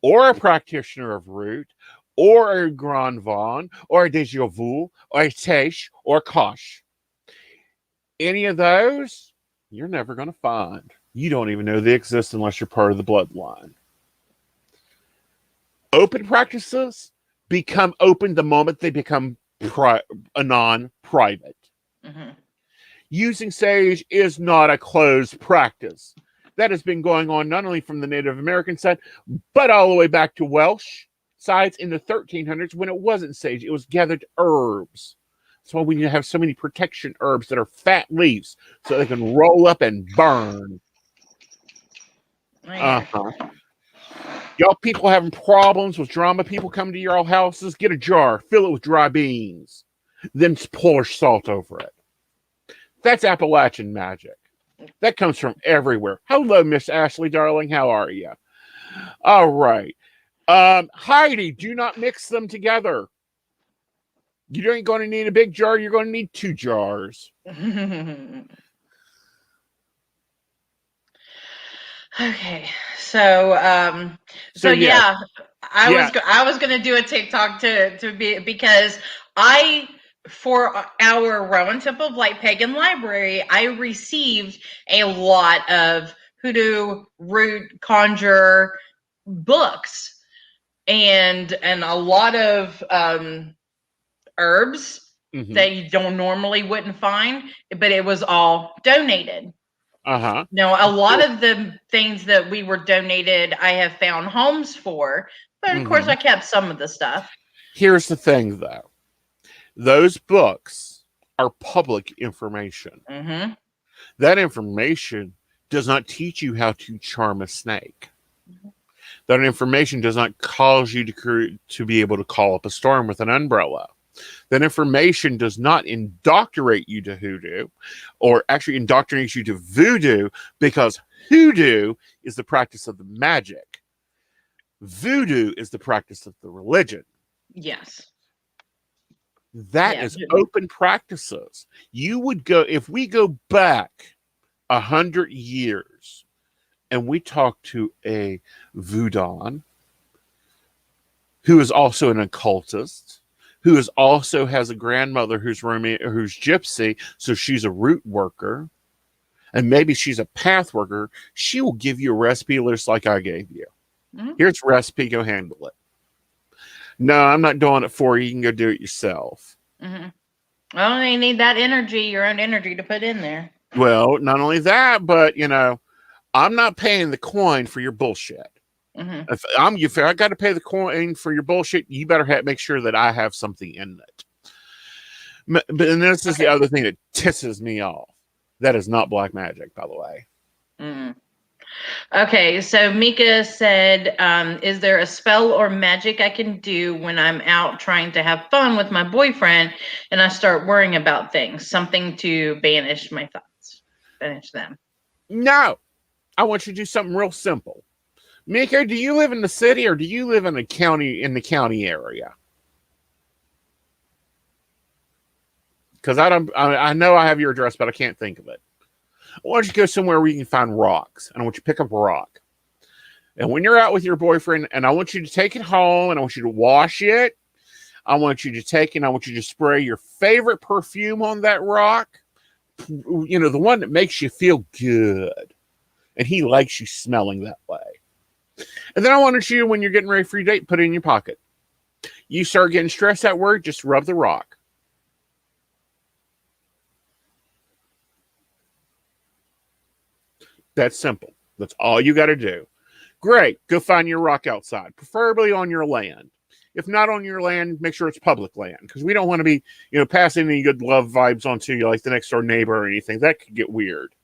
or a practitioner of root, or a grand van, or a déjà vu, or a tesh, or a kosh. Any of those, you're never going to find. You don't even know they exist unless you're part of the bloodline. Open practices become open the moment they become non-private. Mm-hmm. Using sage is not a closed practice. That has been going on not only from the Native American side, but all the way back to Welsh sides in the 1300s when it wasn't sage. It was gathered herbs. That's why we have so many protection herbs that are fat leaves so they can roll up and burn. Y'all people having problems with drama, people coming to your old houses, get a jar, fill it with dry beans, then pour salt over it. That's Appalachian magic. That comes from everywhere. Hello, Miss Ashley, darling. How are you? All right. Heidi, do not mix them together. You ain't going to need a big jar. You're going to need 2 jars. Okay, so Yeah. I was gonna do a TikTok to be because for our Rowan Temple of Light Pagan Library, I received a lot of hoodoo, root, conjure books and a lot of herbs that you don't normally wouldn't find, but it was all donated. Now, a lot of the things that we were donated, I have found homes for, but of course, I kept some of the stuff. Here's the thing, though. Those books are public information. That information does not teach you how to charm a snake. That information does not cause you to be able to call up a storm with an umbrella. That information does not indoctrinate you to hoodoo, or actually indoctrinates you to voodoo, because hoodoo is the practice of the magic. Voodoo is the practice of the religion. Yes. That is open practices. You would go, if we go back 100 years and we talk to a voodoo who is also an occultist, who is also has a grandmother who's gypsy, so she's a root worker, and maybe she's a path worker, she will give you a recipe list like I gave you. Here's a recipe, go handle it. No, I'm not doing it for you. You can go do it yourself. Well, you need that energy, your own energy to put in there. Well, not only that, but, I'm not paying the coin for your bullshit. If I got to pay the coin for your bullshit, you better make sure that I have something in it. But and this is the other thing that tisses me off. That is not black magic, by the way. Okay, so Mika said, is there a spell or magic I can do when I'm out trying to have fun with my boyfriend and I start worrying about things? Something to banish my thoughts, banish them. No, I want you to do something real simple. Mika, do you live in the city or do you live in the county area? Because I know I have your address, but I can't think of it. I want you to go somewhere where you can find rocks, and I want you to pick up a rock. And when you're out with your boyfriend, and I want you to take it home, and I want you to wash it. I want you to spray your favorite perfume on that rock. The one that makes you feel good. And he likes you smelling that way. And then I wanted you, when you're getting ready for your date, put it in your pocket. You start getting stressed at work, just rub the rock. That's simple. That's all you got to do. Great. Go find your rock outside, preferably on your land. If not on your land, make sure it's public land, because we don't want to be, passing any good love vibes onto you like the next door neighbor or anything. That could get weird.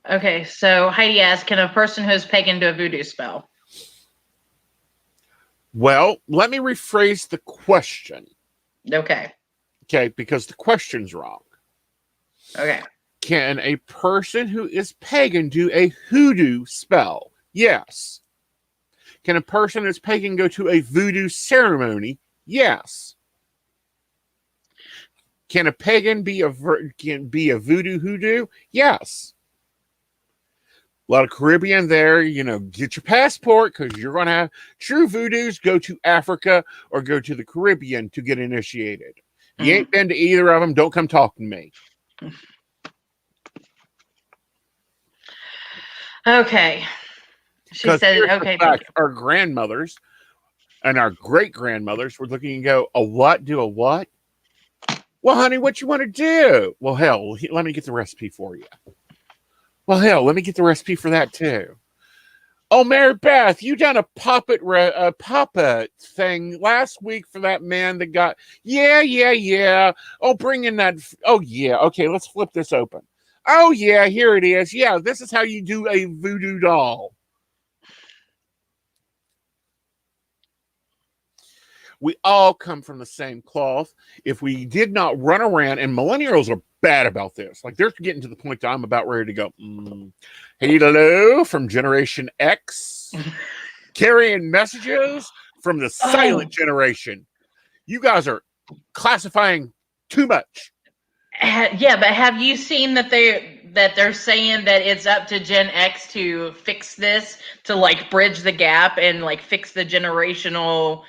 Okay, so Heidi asks, can a person who's pagan do a voodoo spell? Well, let me rephrase the question. Okay, because the question's wrong. Okay. Can a person who is pagan do a hoodoo spell? Yes. Can a person who's pagan go to a voodoo ceremony? Yes. Can a pagan be a voodoo hoodoo? Yes. A lot of Caribbean there, get your passport, because you're going to have true voodoos go to Africa or go to the Caribbean to get initiated. If you ain't been to either of them, don't come talk to me. Okay. She said, okay. Our grandmothers and our great-grandmothers were looking and go, a what? Do a what? Well, honey, what you want to do? Well, hell, let me get the recipe for you. Well, hell, let me get the recipe for that too. Oh, Mary Beth, you done a puppet thing last week for that man that got, yeah. Oh, bring in that. Oh, yeah. Okay, let's flip this open. Oh, yeah, here it is. Yeah, this is how you do a voodoo doll. We all come from the same cloth. If we did not run around, and millennials are bad about this. Like, they're getting to the point that I'm about ready to go, hello from Generation X, carrying messages from the silent generation. You guys are classifying too much. Yeah, but have you seen that that they're saying that it's up to Gen X to fix this, to like bridge the gap and like fix the generational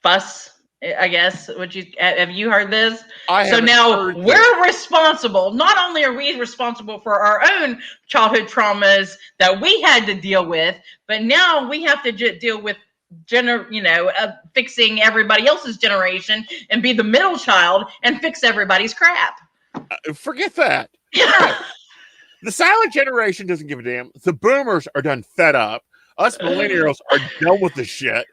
fuss, I guess. Have you heard this? So now we're responsible. Not only are we responsible for our own childhood traumas that we had to deal with, but now we have to deal with fixing everybody else's generation and be the middle child and fix everybody's crap. Forget that. The silent generation doesn't give a damn. The boomers are done fed up. Us millennials are done with the shit.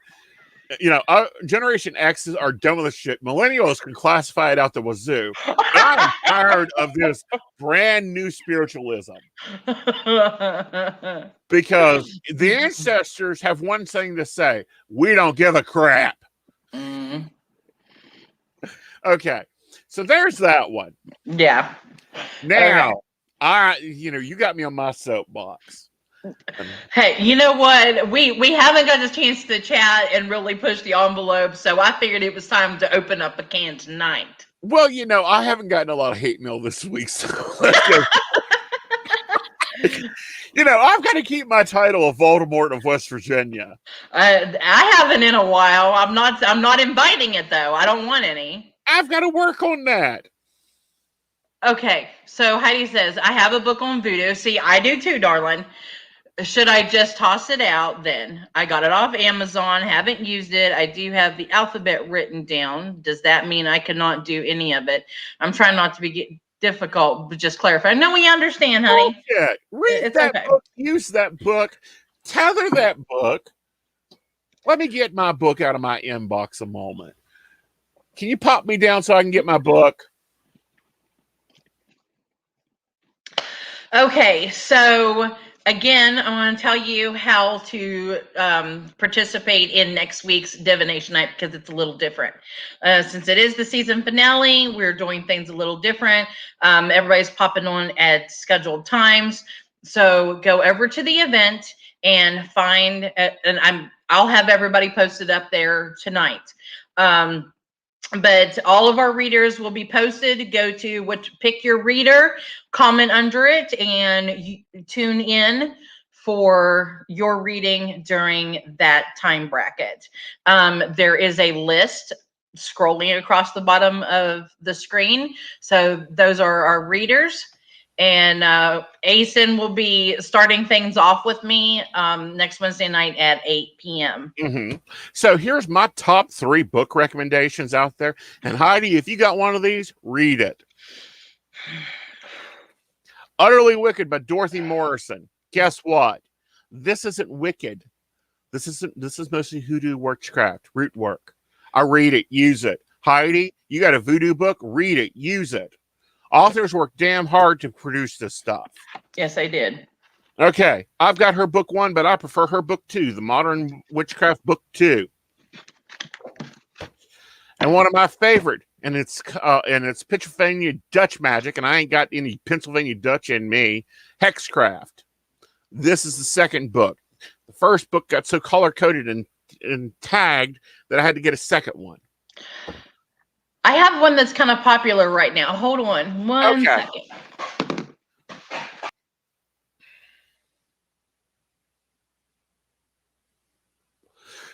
Generation X's are done with the shit. Millennials can classify it out the wazoo. But I'm tired of this brand new spiritualism. Because the ancestors have one thing to say: we don't give a crap. Okay, so there's that one. Yeah. Now, you got me on my soapbox. Hey, you know what? We haven't got a chance to chat and really push the envelope, so I figured it was time to open up a can tonight. Well, I haven't gotten a lot of hate mail this week, so let's go. I've got to keep my title of Voldemort of West Virginia. I haven't in a while. I'm not inviting it though. I don't want any. I've got to work on that. Okay, so Heidi says, I have a book on voodoo. See, I do too, darling. Should I just toss it out then? I got it off Amazon, haven't used it. I do have the alphabet written down. Does that mean I cannot do any of it? I'm trying not to be difficult, but just clarify. No, we understand, honey. Okay. Read that book, use that book, tether that book. Let me get my book out of my inbox a moment. Can you pop me down so I can get my book? Okay, so again, I want to tell you how to participate in next week's Divination Night because it's a little different. Since it is the season finale, we're doing things a little different. Everybody's popping on at scheduled times. So go over to the event and find, I'll have everybody posted up there tonight. But all of our readers will be posted. Go to pick your reader, comment under it, and tune in for your reading during that time bracket. There is a list scrolling across the bottom of the screen. So those are our readers. And Aeson will be starting things off with me next Wednesday night at 8 p.m. Mm-hmm. So here's my top 3 book recommendations out there. And Heidi, if you got one of these, read it. Utterly Wicked by Dorothy Morrison. Guess what? This isn't wicked. This is mostly hoodoo witchcraft, root work. I read it, use it. Heidi, you got a voodoo book? Read it, use it. Authors work damn hard to produce this stuff. Yes, I did. Okay, I've got her book 1, but I prefer her book 2, the Modern Witchcraft book 2. And one of my favorite, and it's Pennsylvania Dutch magic, and I ain't got any Pennsylvania Dutch in me, Hexcraft. This is the second book. The first book got so color-coded and tagged that I had to get a second one. I have one that's kind of popular right now. Hold on one second.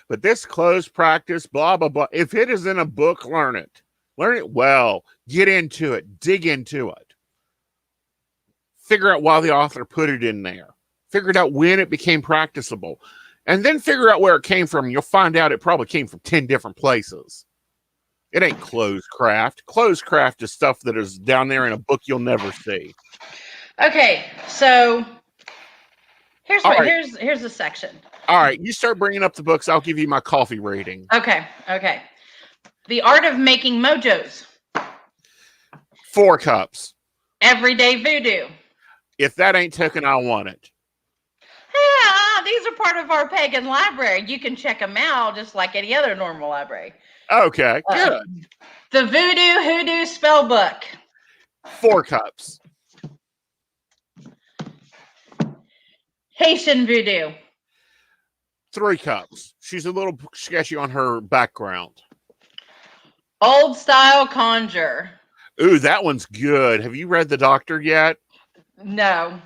But this closed practice, blah, blah, blah. If it is in a book, learn it. Learn it well. Get into it. Dig into it. Figure out why the author put it in there. Figure out when it became practicable. And then figure out where it came from. You'll find out it probably came from 10 different places. It ain't closed craft. Closed craft is stuff that is down there in a book you'll never see. Okay, so here's the section. All right, you start bringing up the books. I'll give you my coffee rating. Okay. The Art of Making Mojos. 4 cups. Everyday Voodoo. If that ain't taken, I want it. Yeah, these are part of our pagan library. You can check them out just like any other normal library. Okay, good. The Voodoo Hoodoo Spell Book. 4 cups. Haitian Voodoo. 3 cups. She's a little sketchy on her background. Old Style Conjure. Ooh, that one's good. Have you read The Doctor yet? No.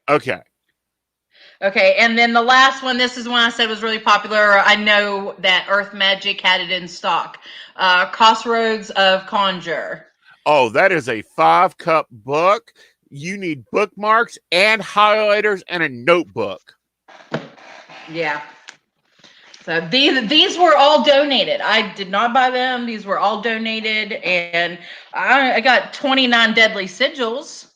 Okay. Okay, and then the last one, this is one I said was really popular. I know that Earth Magic had it in stock. Crossroads of Conjure. Oh, that is a 5-cup book. You need bookmarks and highlighters and a notebook. Yeah. So these were all donated. I did not buy them. These were all donated, and I got 29 deadly sigils.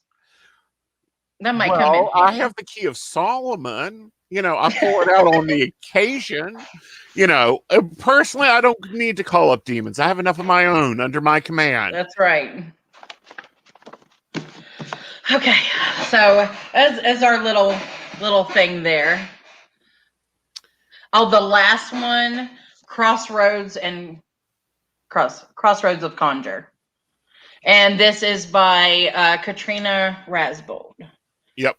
That might come in handy. I have the Key of Solomon. I pull it out on the occasion. Personally, I don't need to call up demons. I have enough of my own under my command. That's right. Okay, so as our little thing there. Oh, the last one, Crossroads of Conjure. And this is by Katrina Rasbold. Yep.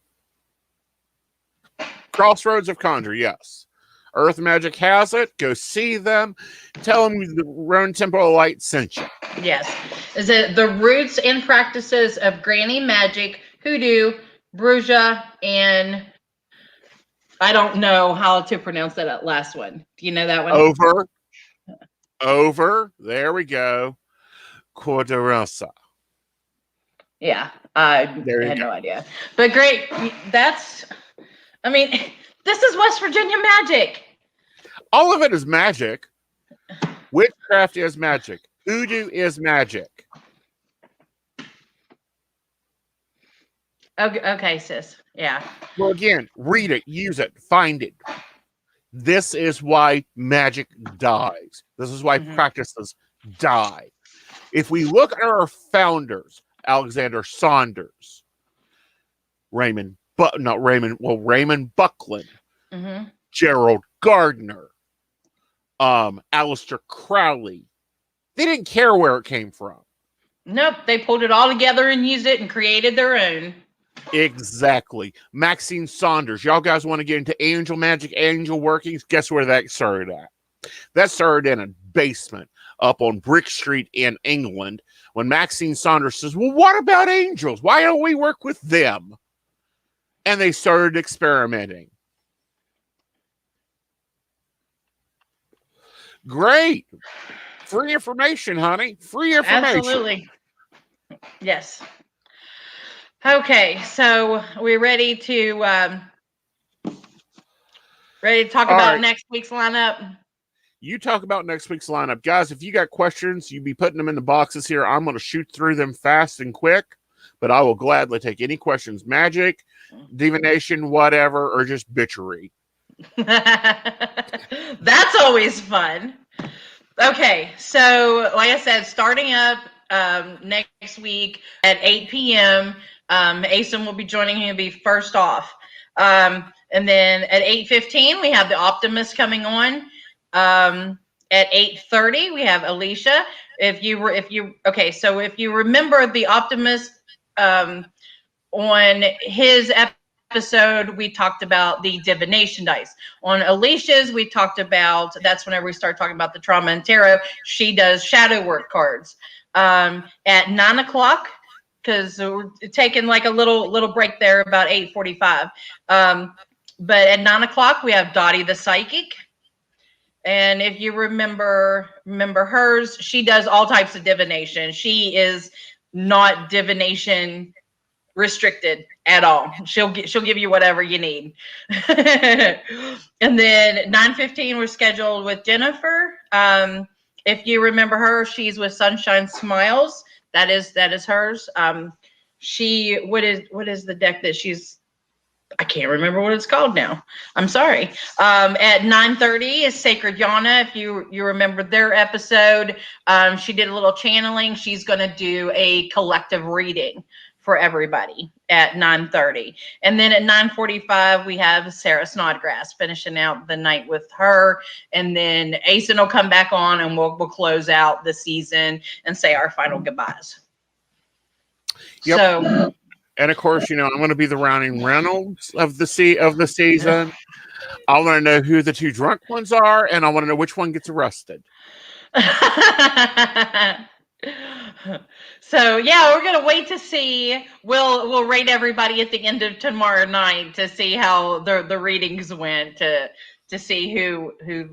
Crossroads of Conjure, yes. Earth Magic has it. Go see them. Tell them the Roan Temple of Light sent you. Yes. Is it the roots and practices of granny magic, hoodoo, bruja, and I don't know how to pronounce that last one. Do you know that one? Over. There we go. Corderosa. Yeah, I had no idea. But great. This is West Virginia magic. All of it is magic. Witchcraft is magic. Voodoo is magic. Okay, sis. Yeah. Well, again, read it, use it, find it. This is why magic dies. This is why practices die. If we look at our founders, Alexander Saunders, Raymond Buckland, Gerald Gardner, Aleister Crowley, they didn't care where it came from. Nope, they pulled it all together and used it and created their own. Exactly. Maxine Saunders. Y'all guys want to get into angel magic, angel workings? Guess where that started at? That started in a basement up on Brick Street in England when Maxine Saunders says, well, what about angels? Why don't we work with them? And they started experimenting. Great. Free information, honey. Free information. Absolutely. Yes. Okay, so we're ready to talk about next week's lineup. You talk about next week's lineup. Guys, if you got questions, you be putting them in the boxes here. I'm going to shoot through them fast and quick, but I will gladly take any questions. Magic, divination, whatever, or just bitchery. That's always fun. Okay, so like I said, starting up next week at 8 p.m., Aeson will be joining. He'll be first off. And then at 8:15, we have the Optimist coming on. At 8:30, we have Alicia. If you remember the Optimist on his episode, we talked about the divination dice. On Alicia's, we talked about, that's whenever we start talking about the trauma and tarot. She does shadow work cards. At 9 o'clock, because we're taking like a little break there about 8:45. But at 9 o'clock, we have Dottie the Psychic. And if you remember hers, she does all types of divination. She is not divination restricted at all. She'll give you whatever you need. And then 9:15, we're scheduled with Jennifer. If you remember her, she's with Sunshine Smiles. That is hers. What is the deck that she's? I can't remember what it's called now. I'm sorry. At 9:30 is Sacred Yana. If you remember their episode, she did a little channeling. She's going to do a collective reading for everybody at 9:30. And then at 9:45, we have Sarah Snodgrass finishing out the night with her. And then Aeson will come back on and we'll close out the season and say our final goodbyes. Yep. So, and of course, I'm going to be the Rounding Reynolds of the season. I want to know who the two drunk ones are, and I want to know which one gets arrested. So yeah, we're gonna wait to see. We'll rate everybody at the end of tomorrow night to see how the readings went to see who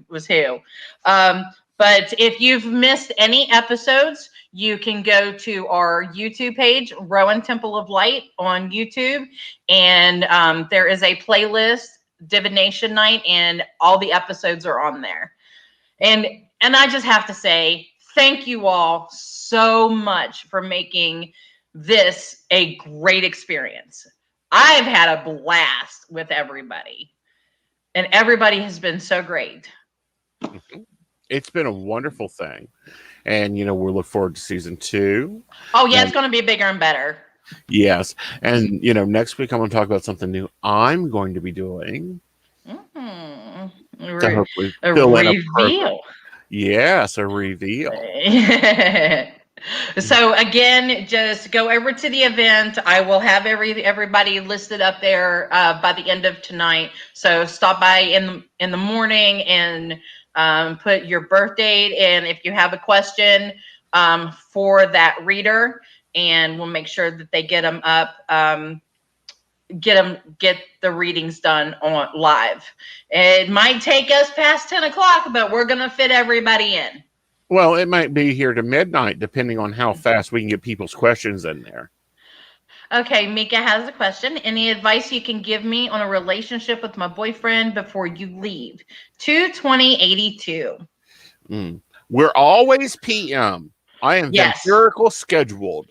was who. But if you've missed any episodes, you can go to our YouTube page, Rowan Temple of Light on YouTube, and there is a playlist, Divination Night, and all the episodes are on there. And I just have to say, thank you all so much for making this a great experience. I've had a blast with everybody, and everybody has been so great. It's been a wonderful thing. And, we'll look forward to season 2. Oh, yeah, it's going to be bigger and better. Yes. And, next week I'm going to talk about something new I'm going to be doing. Mm-hmm. To hopefully a reveal. Yes, a reveal. So again, just go over to the event. I will have everybody listed up there by the end of tonight. So stop by in the morning and put your birth date, and if you have a question for that reader, and we'll make sure that they get them up. Get the readings done on live. It might take us past 10 o'clock, but we're gonna fit everybody in. Well, it might be here to midnight, depending on how fast we can get people's questions in there. Okay, Mika has a question. Any advice you can give me on a relationship with my boyfriend before you leave? 2/20/82. We're always PM. I am vampirical scheduled.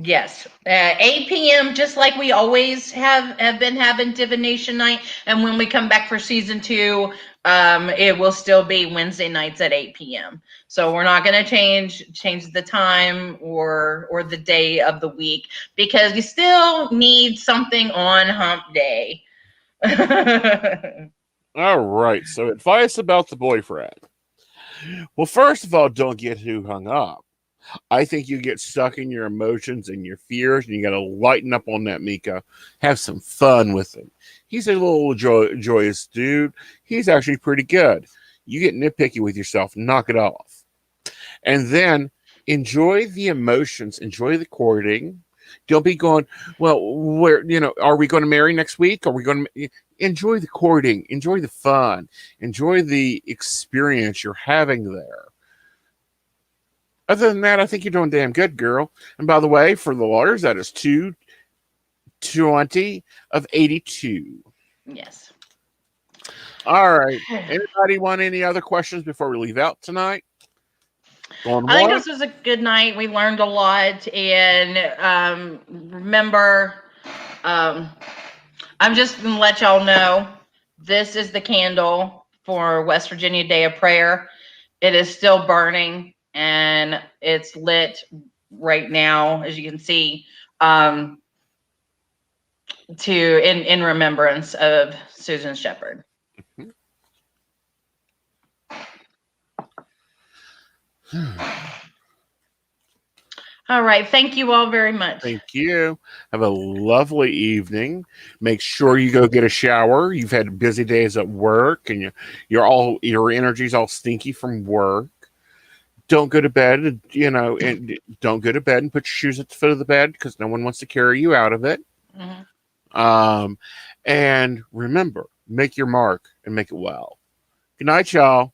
Yes, 8 p.m. just like we always have been having Divination Night, and when we come back for season 2, it will still be Wednesday nights at 8 p.m. So we're not going to change the time or the day of the week, because you still need something on Hump Day. All right. So advice about the boyfriend. Well, first of all, don't get too hung up. I think you get stuck in your emotions and your fears, and you got to lighten up on that, Mika. Have some fun with him. He's a little joyous dude. He's actually pretty good. You get nitpicky with yourself, knock it off. And then enjoy the emotions, enjoy the courting. Don't be going, well, are we going to marry next week? Are we going to enjoy the courting, enjoy the fun, enjoy the experience you're having there. Other than that, I think you're doing damn good, girl. And by the way, for the lawyers, that is 2/20/82. Yes. All right. Anybody want any other questions before we leave out tonight? I think this was a good night. We learned a lot. And remember, I'm just going to let y'all know, this is the candle for West Virginia Day of Prayer. It is still burning, and it's lit right now, as you can see, in remembrance of Susan Shepherd. All right. Thank you all very much. Thank you. Have a lovely evening. Make sure you go get a shower. You've had busy days at work, and your energy's all stinky from work. Don't go to bed, and don't go to bed and put your shoes at the foot of the bed, because no one wants to carry you out of it. Mm-hmm. And remember, make your mark and make it well. Good night, y'all.